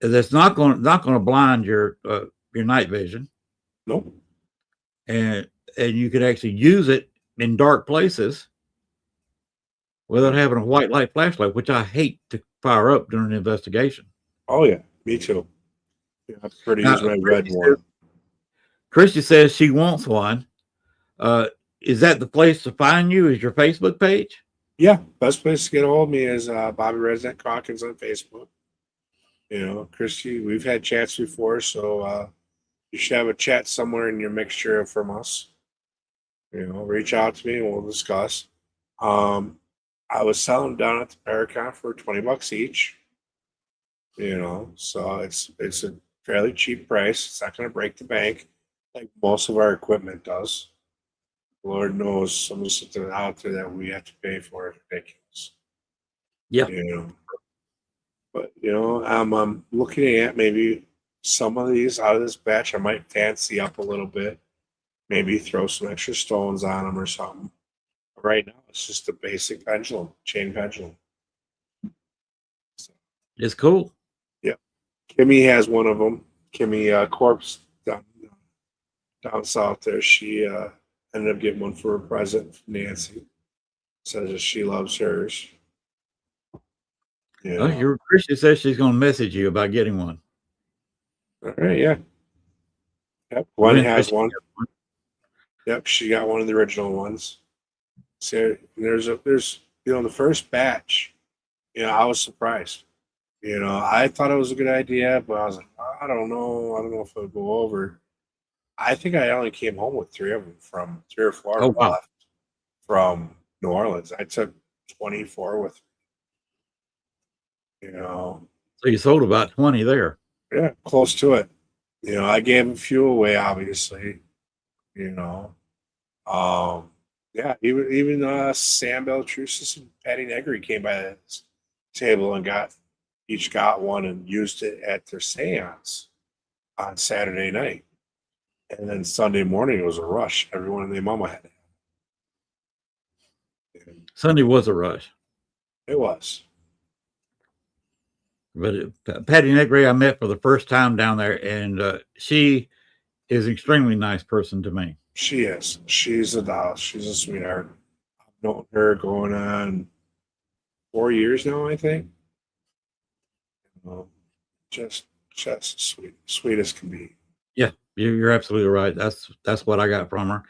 that's not going to blind your night vision. Nope. And and you could actually use it in dark places without having a white light flashlight, which I hate to fire up during an investigation. Oh yeah, me too. Yeah, I prefer to Now, use my red one. Christy says she wants one. Is that the place to find you? Is your Facebook page? Yeah, best place to get a hold of me is Bobbie RezNeck Calkins on Facebook. You know, Christy, we've had chats before, so you should have a chat somewhere in your mixture from us. You know, reach out to me and we'll discuss. I was selling down at the Paracon for $20 each. You know, so it's a fairly cheap price. It's not going to break the bank like most of our equipment does. Lord knows some of the stuff that's out there that we have to pay for is ridiculous. Yeah. You know, but you know, I'm looking at maybe some of these out of this batch. I might fancy up a little bit, maybe throw some extra stones on them or something. Right now, it's just a basic pendulum, chain pendulum. It's cool. Yeah, Kimmy has one of them. Kimmy Corpse down south there. She ended up getting one for her present from Nancy. Says that she loves hers. Yeah. Your Christy says she's going to message you about getting one. All right. Yeah. Yep. One has one. Yep. She got one of the original ones. So there's the first batch. You know, I was surprised. You know, I thought it was a good idea, but I was like, I don't know. I don't know if it'll go over. I think I only came home with 3 of them from 3 or 4 of them left from New Orleans. I took 24 with me. You know. So you sold about 20 there. Yeah, close to it. You know, I gave a few away, obviously. You know. Yeah, even Sam Beltrusis and Patty Negri came by the table and each got one and used it at their seance on Saturday night. And then Sunday morning, it was a rush. Everyone and their mama had it. Sunday was a rush. It was. But Patty Negri, I met for the first time down there, and she is an extremely nice person to me. She is. She's a doll. She's a sweetheart. I've known her going on 4 years now, I think. Just sweet as can be. Yeah, you're absolutely right. That's what I got from her.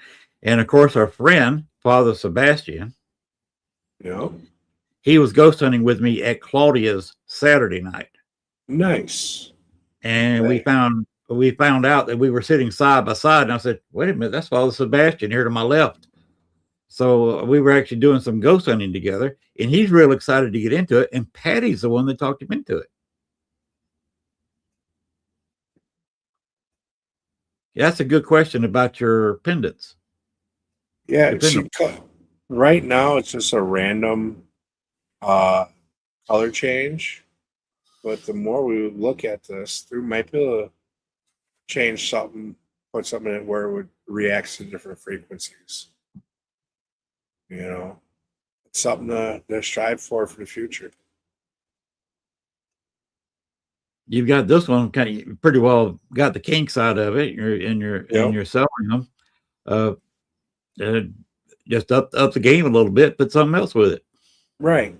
And of course, our friend, Father Sebastian. Yeah. He was ghost hunting with me at Claudia's Saturday night. Nice. And we found out that we were sitting side by side, and I said, wait a minute, that's Father Sebastian here to my left. So we were actually doing some ghost hunting together, and he's real excited to get into it, and Patty's the one that talked him into it. Yeah, that's a good question about your pendants. Yeah, right now it's just a random color change, but the more we look at this, we might be able to change something, put something in where it would react to different frequencies. You know, it's something to strive for the future. You've got this one kind of pretty well got the kinks out of it. You're selling them. Just up the game a little bit, put something else with it. Right.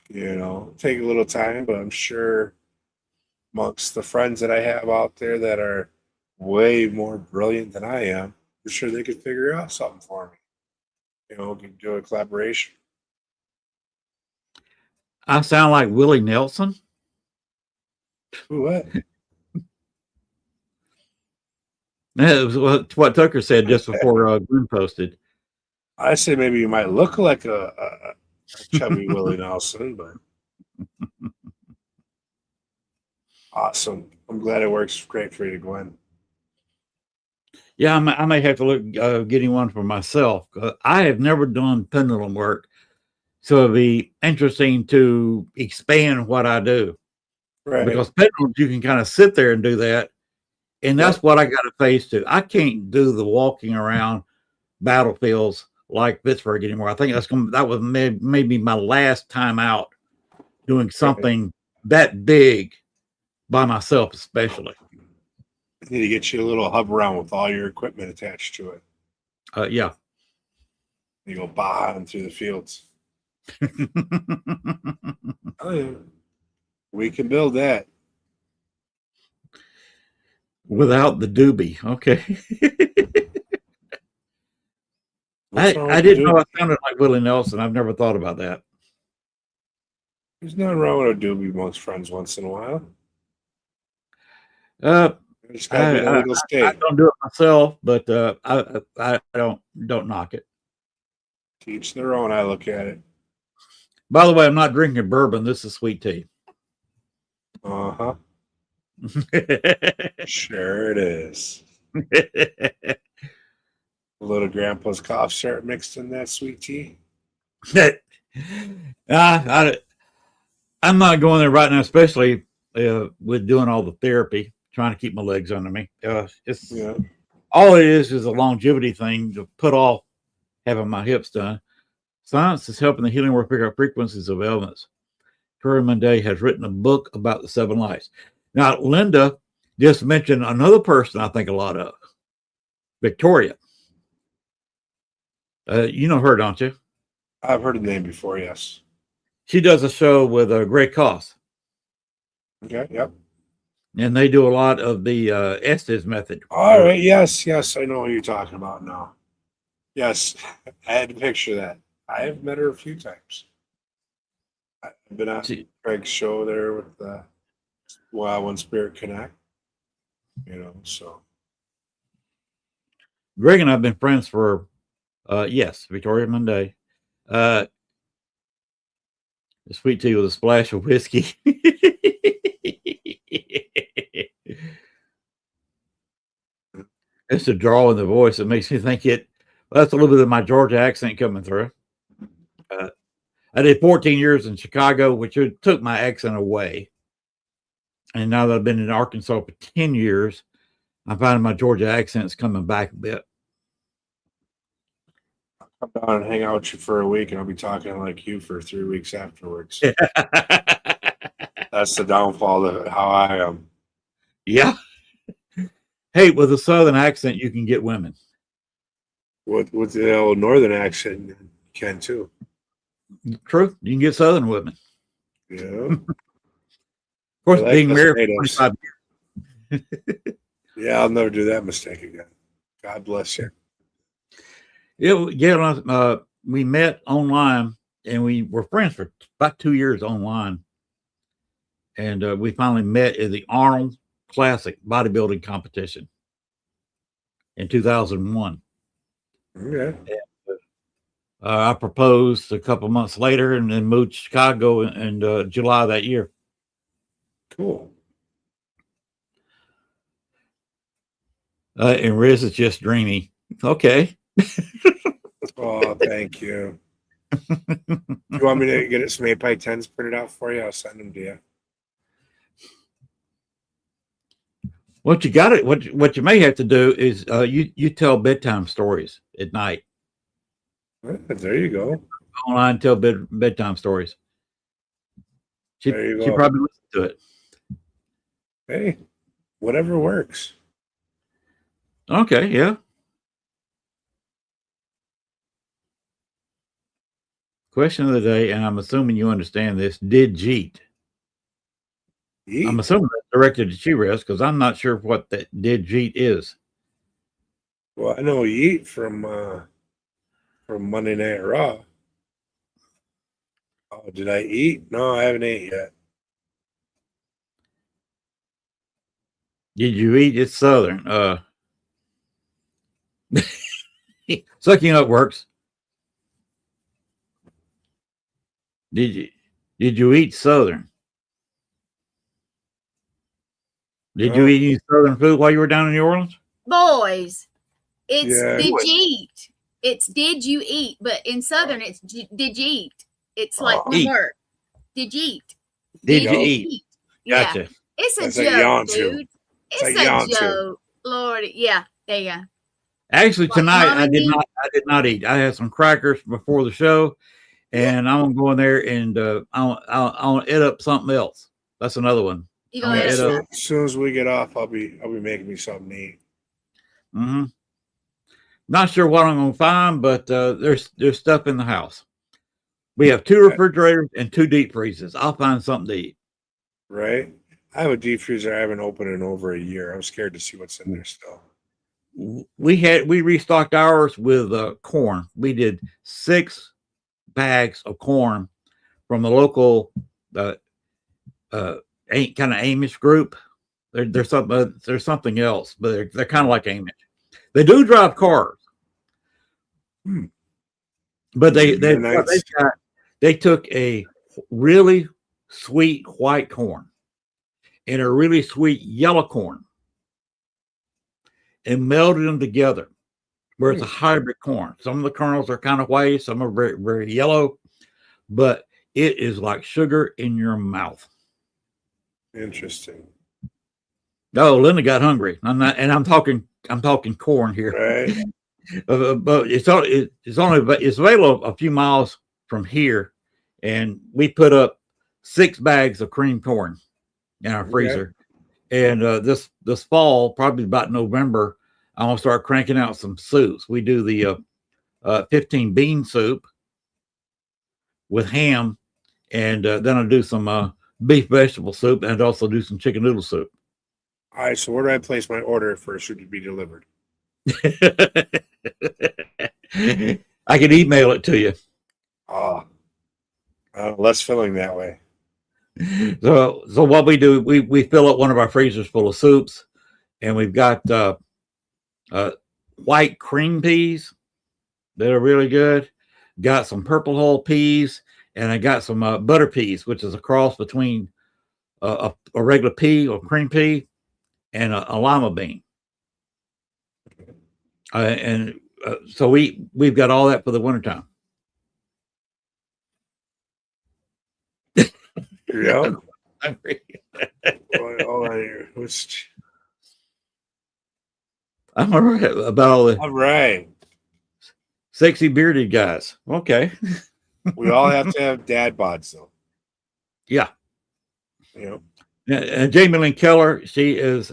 You know, take a little time, but I'm sure amongst the friends that I have out there that are way more brilliant than I am, I'm sure they could figure out something for me. You know, we can do a collaboration. I sound like Willie Nelson. What? That was what Tucker said just before Glenn posted. I say maybe you might look like a chubby Willie Nelson, but awesome. I'm glad it works great for you, Glenn. Yeah, I may have to look getting one for myself. I have never done pendulum work, so it'd be interesting to expand what I do. Right. Because pendulums, you can kind of sit there and do that, and that's what I got to face to. I can't do the walking around battlefields like Pittsburgh anymore. I think that was maybe my last time out doing something that big by myself, especially. I need to get you a little hub around with all your equipment attached to it. Yeah. You go bobbing through the fields. Oh yeah, we can build that. Without the doobie. Okay. What's wrong I with the didn't know I doobie? sounded like Willie Nelson. I've never thought about that. There's nothing wrong with a doobie amongst friends once in a while. Uh, It's got to be in a legal I state. don't do it myself, but I don't knock it. Teach their own. I look at it. By the way, I'm not drinking bourbon. This is sweet tea. Uh-huh. Sure it is. A little grandpa's cough syrup mixed in that sweet tea. I'm not going there right now, especially with doing all the therapy, trying to keep my legs under me. It's all it is a longevity thing to put off having my hips done. Science is helping the healing work pick up frequencies of ailments. Tori Monday has written a book about the 7 lives. Now, Linda just mentioned another person I think a lot of, Victoria. You know her, don't you? I've heard the name before, yes. She does a show with Greg Koss. Okay, yep. And they do a lot of the Estes method. All right, yes, I know what you're talking about now. Yes, I had to picture that. I have met her a few times. I've been on Craig's show there with the Wild One Spirit Connect, so. Greg and I have been friends for, yes, Victoria Monday. The sweet tea with a splash of whiskey. It's a draw in the voice that makes me think that's a little bit of my Georgia accent coming through. I did 14 years in Chicago, which took my accent away. And now that I've been in Arkansas for 10 years, I'm finding my Georgia accent's coming back a bit. I'll come down and hang out with you for a week, and I'll be talking like you for 3 weeks afterwards. That's the downfall of how I am. Yeah. Hey, with a Southern accent, you can get women. With the old Northern accent, you can too. True. You can get Southern women. Yeah. Of course, like being married for 25 years. Yeah, I'll never do that mistake again. God bless you. Yeah, we met online, and we were friends for about 2 years online. And we finally met at the Arnold Classic bodybuilding competition in 2001. Okay. And, I proposed a couple months later and then moved to Chicago in July of that year. Cool. And Riz is just dreamy. Okay. Oh, thank you. You want me to get some 8x10s printed out for you? I'll send them to you. What you may have to do is you tell bedtime stories at night. There you go. Online, tell bedtime stories. She probably listens to it. Hey, whatever works. Okay, yeah. Question of the day, and I'm assuming you understand this. Did Jeet? Yeet. I'm assuming that's directed to you, Rez, because I'm not sure what that Did Jeet is. Well, I know Yeet from Monday Night Raw. Oh, did I eat? No, I haven't ate yet. Did you eat? It's Southern. Sucking up works. Did you eat Southern? Did you eat any Southern food while you were down in New Orleans? Boys, it's did you eat? It's did you eat, but in Southern it's did you eat? It's like one word. Did you eat? Did you eat? Gotcha. Yeah. It's a joke, dude. It's a joke. Lord, yeah, there you go. Actually, tonight I did not eat. I had some crackers before the show, and I'm gonna go in there and I'll eat up something else. That's another one. As soon as we get off, I'll be making me something to eat. Mm-hmm. Not sure what I'm gonna find, but there's stuff in the house. We have 2 refrigerators and 2 deep freezers. I'll find something to eat. Right? I have a deep freezer I haven't opened in over a year. I'm scared to see what's in there still. We restocked ours with corn. We did 6 bags of corn from the local kind of Amish group. There's something else, but they're kind of like Amish. They do drive cars, but they took a really sweet white corn and a really sweet yellow corn and melded them together, where it's a hybrid corn. Some of the kernels are kind of white, some are very, very yellow, but it is like sugar in your mouth. Interesting. Oh, Linda got hungry. I'm talking corn here. Right. But it's available a few miles from here, and we put up 6 bags of cream corn in our freezer. And this fall, probably about November, I'm gonna start cranking out some soups. We do the 15 bean soup with ham, and then I'll do some beef vegetable soup, and also do some chicken noodle soup. All right, so where do I place my order for it to be delivered? I can email it to you. Less filling that way. So what we do, we fill up one of our freezers full of soups, and we've got white cream peas that are really good. Got some purple hull peas, and I got some butter peas, which is a cross between a regular pea or cream pea and a lima bean. So we've got all that for the wintertime. Yeah. I'm all right about all the all right. Sexy bearded guys. Okay. We all have to have dad bods, though. Yeah. Yeah. And Jamie Lynn Keller, she is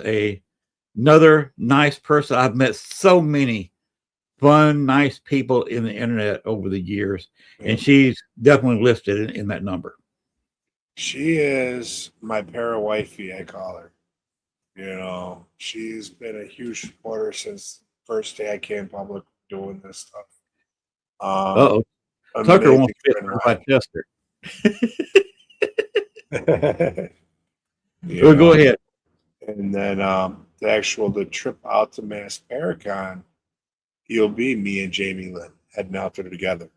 another nice person. I've met so many fun, nice people in the internet over the years, and she's definitely listed in that number. She is my para-wifey, I call her. You know, she's been a huge supporter since the first day I came public doing this stuff. Tucker wants to fit by Chester. Go ahead. And then the trip out to Mass Paracon, he'll be me and Jamie Lynn heading out there together.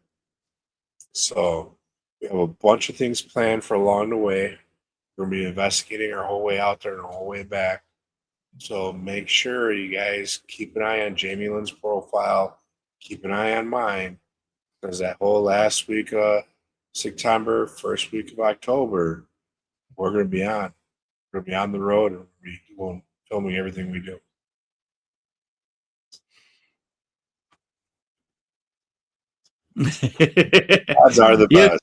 So we have a bunch of things planned for along the way. We're going to be investigating our whole way out there and our whole way back. So make sure you guys keep an eye on Jamie Lynn's profile. Keep an eye on mine. Because that whole last week of September, first week of October, we're going to be on. We're going to be on the road, and we're filming everything we do. Odds are the best.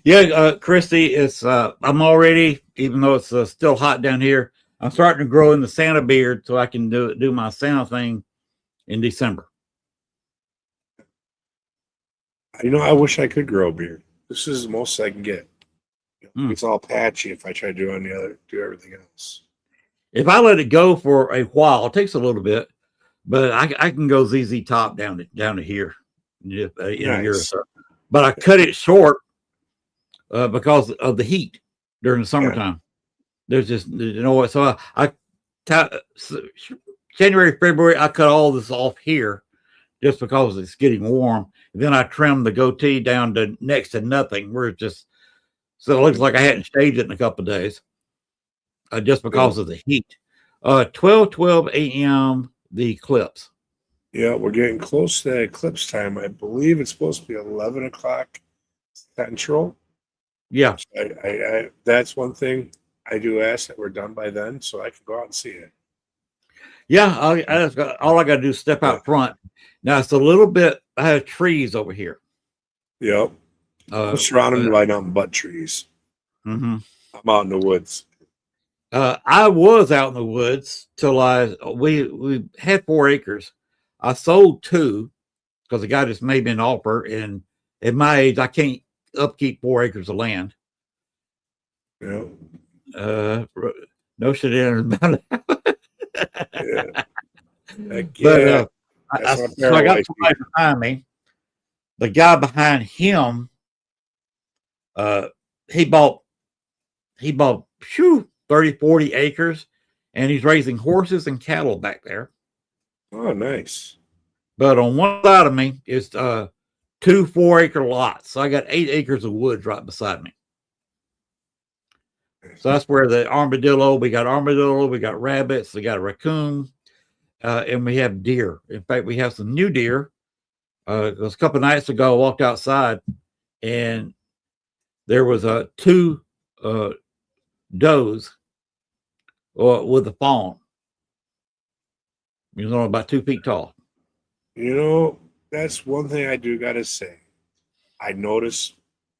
Yeah, Christy, I'm already, even though it's still hot down here, I'm starting to grow in the Santa beard so I can do my Santa thing in December. You know, I wish I could grow a beard. This is the most I can get. It's all patchy if I try to do everything else. If I let it go for a while, it takes a little bit, but I can go ZZ Top down to here in a year or so. But I cut it short because of the heat during the summertime. There's just so January, February, I cut all this off here just because it's getting warm. And then I trim the goatee down to next to nothing. So it looks like I hadn't shaved it in a couple of days, just because of the heat. 12 a.m. the eclipse. Yeah, we're getting close to that eclipse time. I believe it's supposed to be 11 o'clock Central. Yeah. So I that's one thing I do ask that we're done by then so I can go out and see it. Yeah, all I got to do is step out front. Now it's a little bit. I have trees over here. Yep. I'm surrounded by nothing but trees. Mm-hmm. I'm out in the woods. I was out in the woods till we had 4 acres. I sold 2 because the guy just made me an offer, and at my age, I can't upkeep 4 acres of land. Yeah. No shit in about it. Yeah. Heck But yeah. so I got somebody behind me. The guy behind him, he bought 30, 40 acres, and he's raising horses and cattle back there. Oh, nice. But on one side of me is 2 4-acre lots. So I got 8 acres of woods right beside me. So that's where we got armadillo, we got rabbits, we got a raccoon, and we have deer. In fact, we have some new deer. A couple of nights ago, I walked outside, and there was 2 does with a fawn. He was only about 2 feet tall. You know, that's one thing I do got to say. I noticed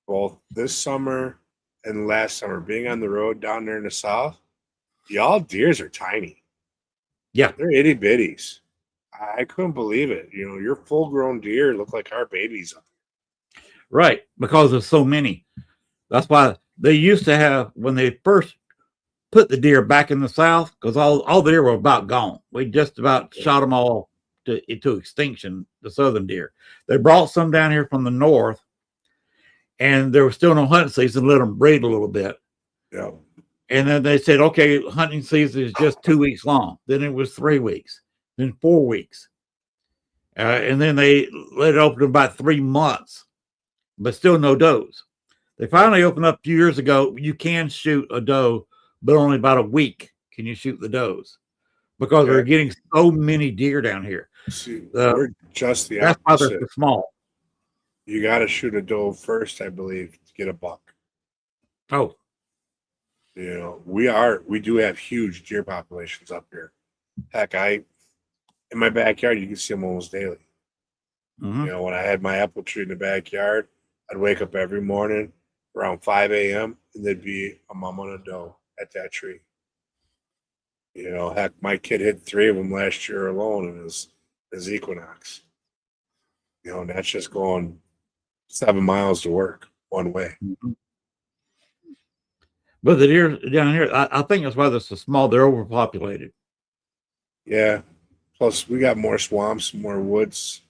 both this summer and last summer being on the road down there in the south, y'all deers are tiny. Yeah. They're itty bitties. I couldn't believe it. You know, your full grown deer look like our babies. Right, because there's so many. That's why they used to have, when they first put the deer back in the south, because all the deer were about gone. We just about shot them all to extinction, the southern deer. They brought some down here from the north, and there was still no hunting season, let them breed a little bit. Yeah. And then they said, okay, hunting season is just 2 weeks long. Then it was 3 weeks, then 4 weeks. And then they let it open about 3 months, but still no does. They finally opened up a few years ago. You can shoot a doe, but only about a week can you shoot the does, because we're getting so many deer down here. See, we're just the that's opposite. Why they're so small. You got to shoot a doe first, I believe, to get a buck. Oh. You know, we do have huge deer populations up here. Heck, in my backyard, you can see them almost daily. Mm-hmm. You know, when I had my apple tree in the backyard, I'd wake up every morning around 5 a.m. and there'd be a mama and a doe at that tree. You know, heck, my kid hit 3 of them last year alone in his equinox. You know, and that's just going 7 miles to work one way. Mm-hmm. But the deer down here, I think that's why they're so small. They're overpopulated. Yeah. Plus, we got more swamps, more woods,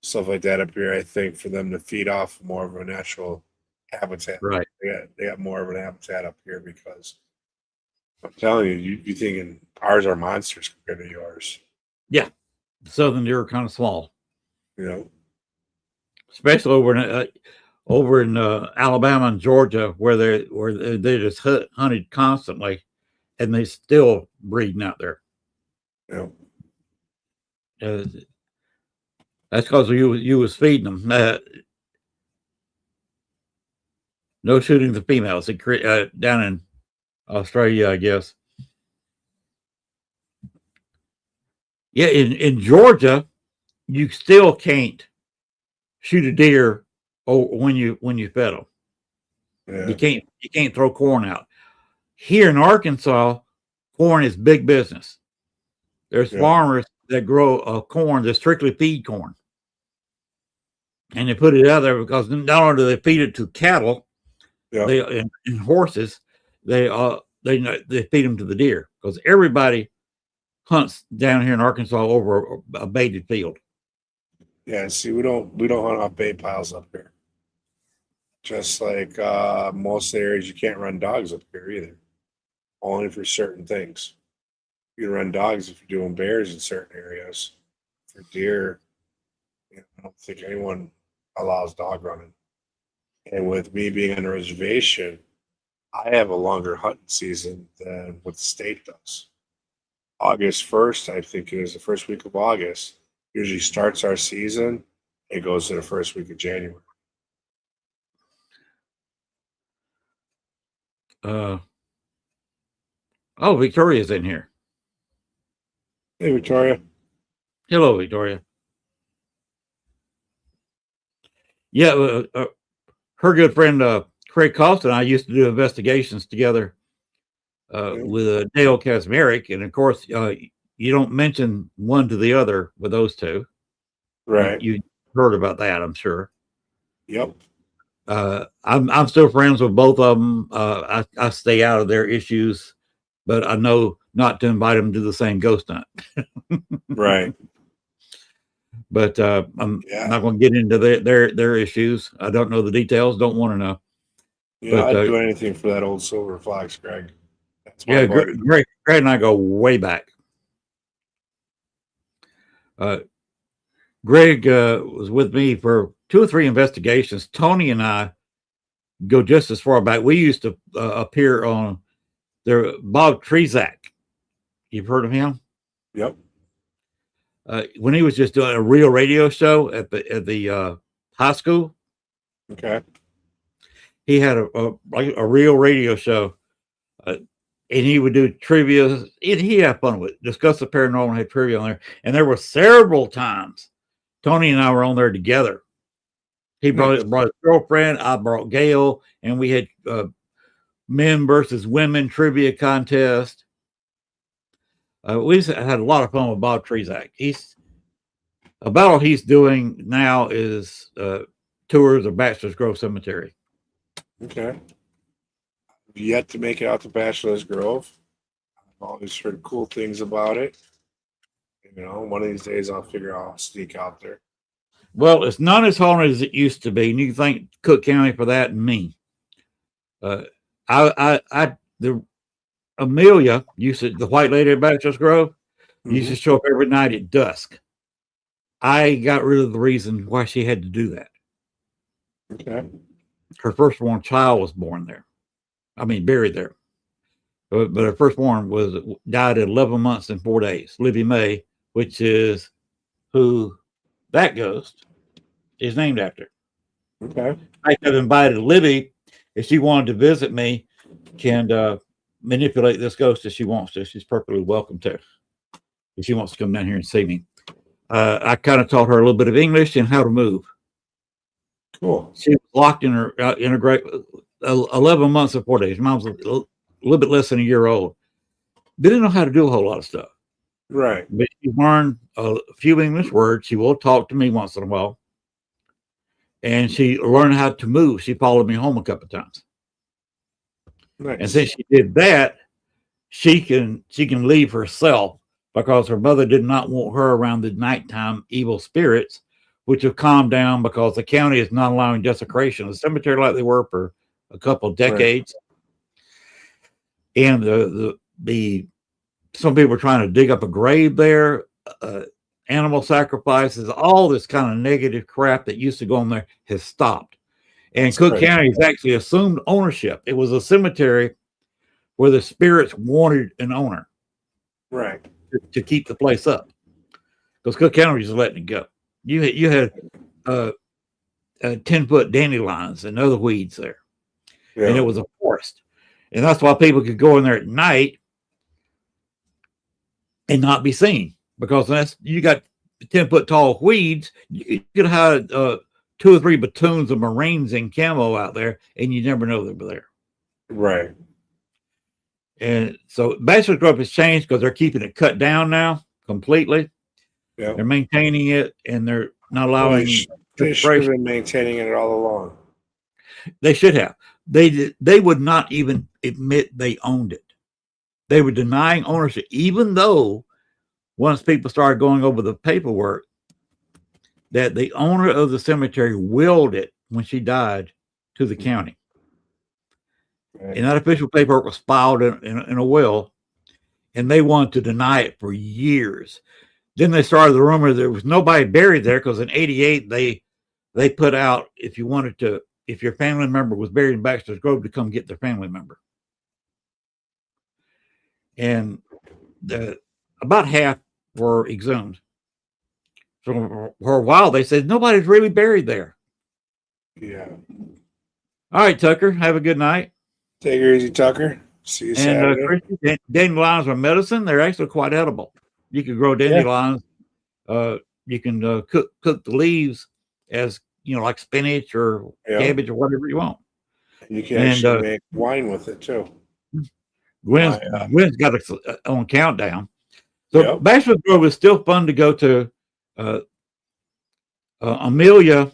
stuff like that up here, I think, for them to feed off more of a natural habitat. Right. They got more of an habitat up here, because I'm telling you, you're thinking ours are monsters compared to yours. Yeah. The southern deer are kind of small. You know. Especially over in Alabama and Georgia, where they just hunted constantly, and they still breeding out there. Yeah. That's because you was feeding them. No shooting the females down in Australia, I guess. Yeah, in Georgia, you still can't shoot a deer when you fed them. Yeah. You can't throw corn out. Here in Arkansas, corn is big business. There's farmers that grow corn that strictly feed corn, and they put it out there because not only do they feed it to cattle, and horses, they feed them to the deer, because everybody hunts down here in Arkansas over a baited field. Yeah, see, we don't hunt off bait piles up here. Just like most areas, you can't run dogs up here either. Only for certain things. You can run dogs if you're doing bears in certain areas. For deer, I don't think anyone allows dog running. And with me being on a reservation, I have a longer hunting season than what the state does. August 1st, I think it is the first week of August, usually starts our season. It goes to the first week of January. Victoria's in here. Hey, Victoria. Hello, Victoria. Yeah, her good friend Craig Cost and I used to do investigations together with Dale Kazmarek, and of course, you don't mention one to the other with those two. Right. You heard about that, I'm sure. Yep. I'm still friends with both of them. I stay out of their issues, but I know not to invite them to the same ghost hunt. Right. But I'm not going to get into their issues. I don't know the details. Don't want to know. Yeah, But, I'd do anything for that old silver fox, Greg. That's my yeah, buddy. Greg and I go way back. Greg was with me for 2 or 3 investigations. Tony and I go just as far back. We used to appear on Bob Trezak. You've heard of him? Yep. When he was just doing a real radio show at the high school. Okay. He had a real radio show, and he would do trivia. He had fun with it, discuss the paranormal, and had trivia on there. And there were several times Tony and I were on there together. He brought his girlfriend, I brought Gail, and we had men versus women trivia contest. We had a lot of fun with Bob Trezak. About all he's doing now is tours of Bachelor's Grove Cemetery. Okay. Yet to make it out to Bachelor's Grove. I've always heard cool things about it. You know, one of these days I'll figure out how to sneak out there. Well, it's not as haunted as it used to be, and you can thank Cook County for that and me. Amelia the white lady at Bachelor's Grove, used to show up every night at dusk. I got rid of the reason why she had to do that. Okay. Her firstborn child was born there. I mean, buried there. But her firstborn died at 11 months and 4 days. Livy May, which is who that ghost is named after. Okay. I've invited Libby, if she wanted to visit me, can manipulate this ghost if she wants to. She's perfectly welcome to. If she wants to come down here and see me. I kind of taught her a little bit of English and how to move. Cool. She was locked in her great 11 months and 4 days. Mom's a little bit less than a year old. Didn't know how to do a whole lot of stuff. Right. But she learned a few English words. She will talk to me once in a while. And she learned how to move. She followed me home a couple of times. Nice. And since she did that, she can leave herself, because her mother did not want her around the nighttime evil spirits, which have calmed down because the county is not allowing desecration of the cemetery like they were for a couple of decades. Right. And some people are trying to dig up a grave there, animal sacrifices, all this kind of negative crap that used to go on there has stopped. And Cook County has actually assumed ownership. It was a cemetery where the spirits wanted an owner. Right. To keep the place up. Because Cook County was just letting it go. You had 10-foot dandelions and other weeds there. Yeah. And it was a forest. And that's why people could go in there at night and not be seen. Because you got 10-foot tall weeds, you could have 2 or 3 platoons of Marines in camo out there, and you never know they were there. Right. And so Bachelor's Grove has changed because they're keeping it cut down now completely. Yeah. They're maintaining it, and they're not allowing. They should have been maintaining it all along. They should have. They would not even admit they owned it. They were denying ownership, even though once people started going over the paperwork, that the owner of the cemetery willed it when she died to the county. Right. And that official paperwork was filed in a will, and they wanted to deny it for years. Then they started the rumor there was nobody buried there, because in '88 they put out, if your family member was buried in Bachelor's Grove, to come get their family member. And about half were exhumed. So for a while they said nobody's really buried there. Yeah. All right, Tucker. Have a good night. Take her easy, Tucker. See you Saturday. Dandelions are medicine. They're actually quite edible. You can grow dandelions. Yeah. You can cook the leaves as, like spinach or cabbage or whatever you want. You can actually make wine with it too. Gwen's got on Countdown. So Yep. Bachelor's Grove is still fun to go to. Amelia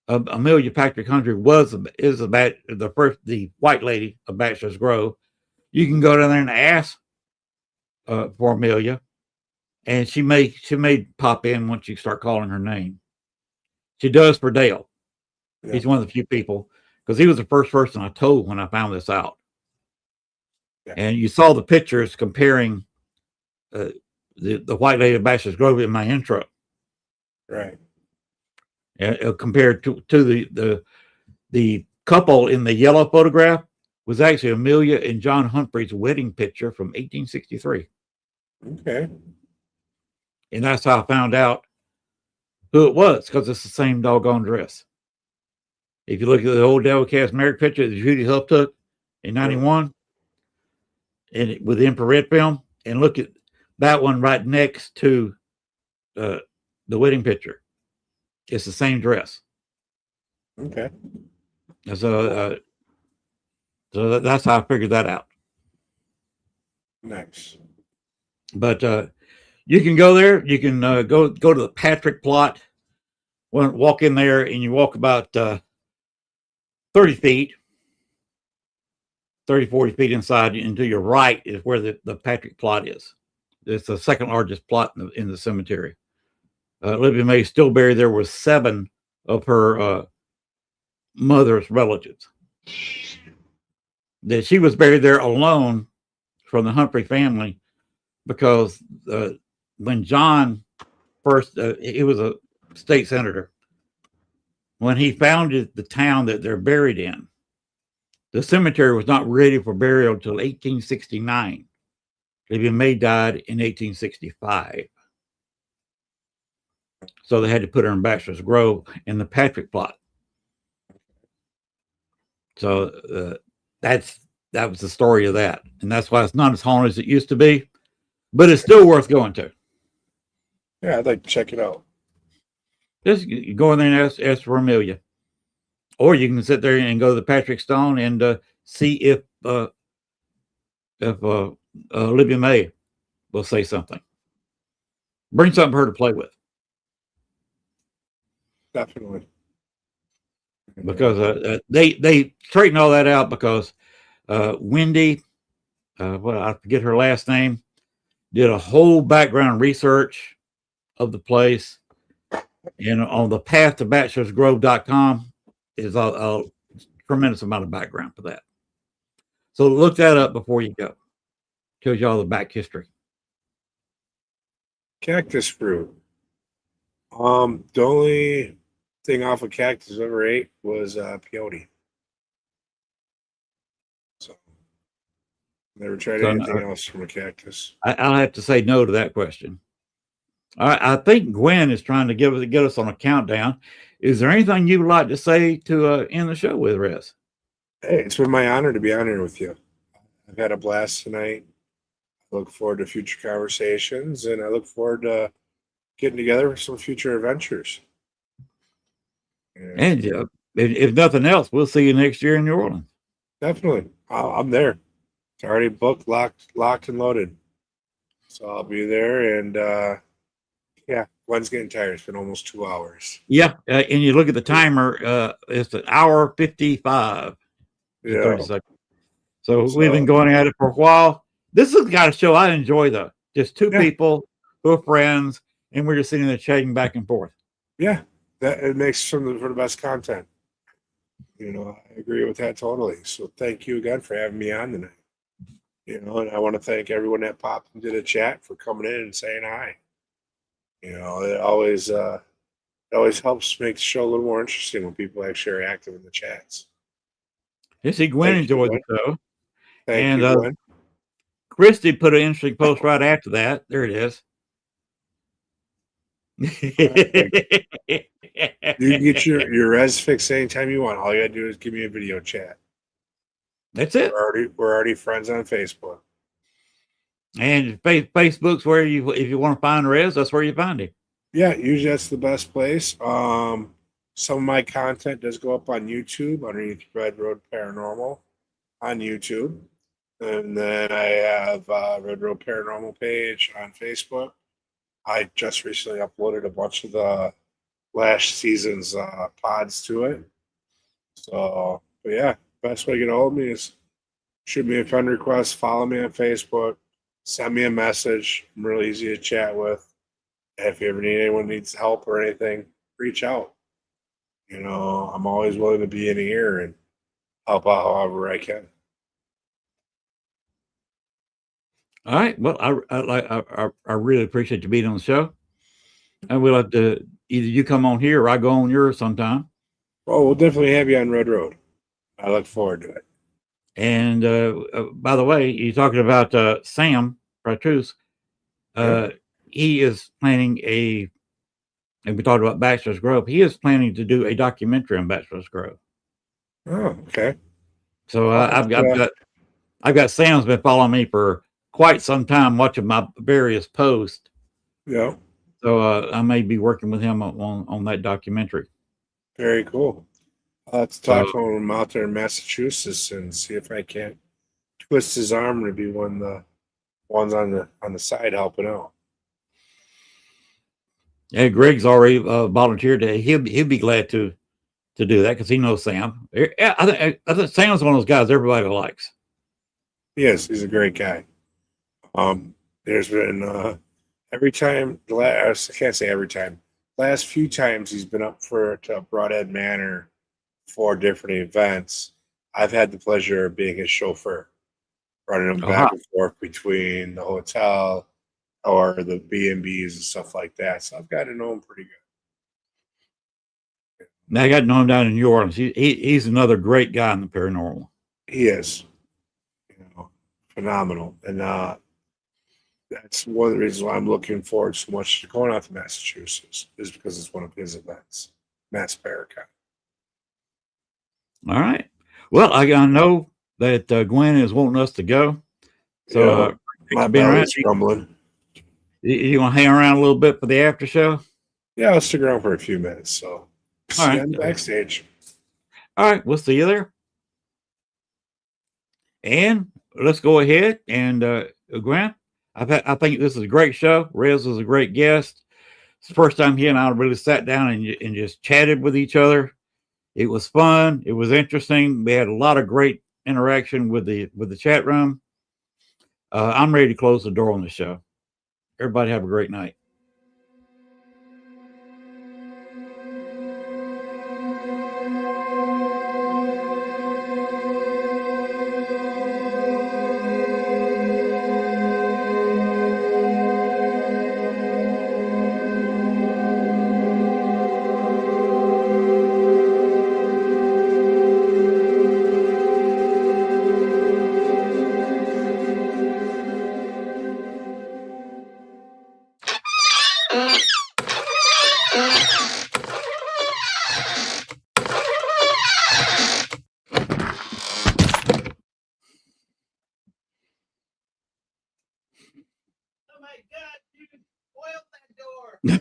Patrick Hundred is the white lady of Bachelor's Grove. You can go down there and ask for Amelia, and she may pop in once you start calling her name. She does for Dale. Yeah. He's one of the few people, because he was the first person I told when I found this out. Yeah. And you saw the pictures comparing the white lady of Bachelor's Grove in my intro. Right. Compared to the couple in the yellow photograph was actually Amelia and John Humphrey's wedding picture from 1863. Okay. And that's how I found out who it was, because it's the same doggone dress. If you look at the old Devil Cast marriage picture that Judy Huff took in 91 and with the infrared film, and look at that one right next to the wedding picture. It's the same dress. Okay. So that's how I figured that out. Nice. But you can go there. You can go to the Patrick plot. Walk in there, and you walk about 30 feet, 30, 40 feet inside, and to your right is where the Patrick plot is. It's the second largest plot in the cemetery. Libby May is still buried there with 7 of her mother's relatives. That she was buried there alone from the Humphrey family, because when John first, he was a state senator, when he founded the town that they're buried in, the cemetery was not ready for burial until 1869. Libby May died in 1865. So they had to put her in Bachelor's Grove in the Patrick plot. So that was the story of that. And that's why it's not as haunted as it used to be, but it's still worth going to. Yeah, I'd like to check it out. Just go in there and ask for Amelia. Or you can sit there and go to the Patrick Stone and see if Libby May will say something. Bring something for her to play with. Definitely. Because they straighten all that out, because Wendy, I forget her last name, did a whole background research of the place. And on the path to bachelorsgrove.com is a tremendous amount of background for that. So look that up before you go. Tells you all the back history. Cactus fruit. The only thing off of cactus I ever ate was peyote. So never tried anything else from a cactus. I'll have to say no to that question. I think Gwen is trying to get us on a countdown. Is there anything you would like to say to end the show with, Rez? Hey, it's been my honor to be on here with you. I've had a blast tonight. I look forward to future conversations, and I look forward to getting together for some future adventures. And if nothing else, we'll see you next year in New Orleans. Definitely. I'm there. It's already booked, locked and loaded. So I'll be there, and yeah, Gwen's getting tired. It's been almost 2 hours. Yeah, and you look at the timer, it's an hour 55. Yeah. 30 seconds. So we've been going at it for a while. This is the kind of show I enjoy, though. Just two people who are friends, and we're just sitting there chatting back and forth. Yeah, that it makes for the best content. You know, I agree with that totally. So thank you again for having me on tonight. You know, and I want to thank everyone that popped into the chat for coming in and saying hi. You know, it always helps make the show a little more interesting when people actually are active in the chats. You see, Gwen enjoyed the show. Thank you, Gwen. Christy put an interesting post right after that. There it is. You can get your res fixed anytime you want. All you gotta do is give me a video chat. That's it. We're already friends on Facebook. And Facebook's where if you want to find Rez, that's where you find him. Yeah, usually that's the best place. Some of my content does go up on YouTube underneath Red Road Paranormal on YouTube. And then I have Red Road Paranormal page on Facebook. I just recently uploaded a bunch of the last season's pods to it. So, but yeah, best way to get a hold of me is shoot me a friend request, follow me on Facebook, send me a message. I'm really easy to chat with. If you ever need anyone needs help or anything, reach out. You know, I'm always willing to be in here and help out however I can. All right. Well, I really appreciate you being on the show, and we'll have to either you come on here or I go on yours sometime. Well, we'll definitely have you on Red Road. I look forward to it. And by the way, you're talking about Sam Pratus. He is planning and we talked about Bachelor's Grove. He is planning to do a documentary on Bachelor's Grove. Oh, okay. So I've got Sam's been following me for quite some time, watching my various posts. Yeah. So I may be working with him on that documentary. Very cool. I'll have to talk to him out there in Massachusetts and see if I can't twist his arm to be one of the ones on the side helping out. Yeah, Greg's already volunteered. He'll be glad to do that because he knows Sam. Yeah, I think Sam's one of those guys everybody likes. Yes, he's a great guy. There's been every time I can't say every time. Last few times he's been up to Broadhead Manor for different events. I've had the pleasure of being his chauffeur, running him back and forth between the hotel or the B&Bs and stuff like that. So I've got to know him pretty good. Now I got to know him down in New Orleans. He's another great guy in the paranormal. He is, phenomenal, and that's one of the reasons why I'm looking forward so much to going out to Massachusetts is because it's one of his events, Mass Paracon. All right. Well, I know that Gwen is wanting us to go. So my belly's rumbling. You want to hang around a little bit for the after show? Yeah, I'll stick around for a few minutes. So see you on the backstage. All right, we'll see you there. And let's go ahead and Gwen, I think this is a great show. Rez was a great guest. It's the first time he and I really sat down and just chatted with each other. It was fun. It was interesting. We had a lot of great interaction with the chat room. I'm ready to close the door on the show. Everybody have a great night. Oh my God, you spoiled that door.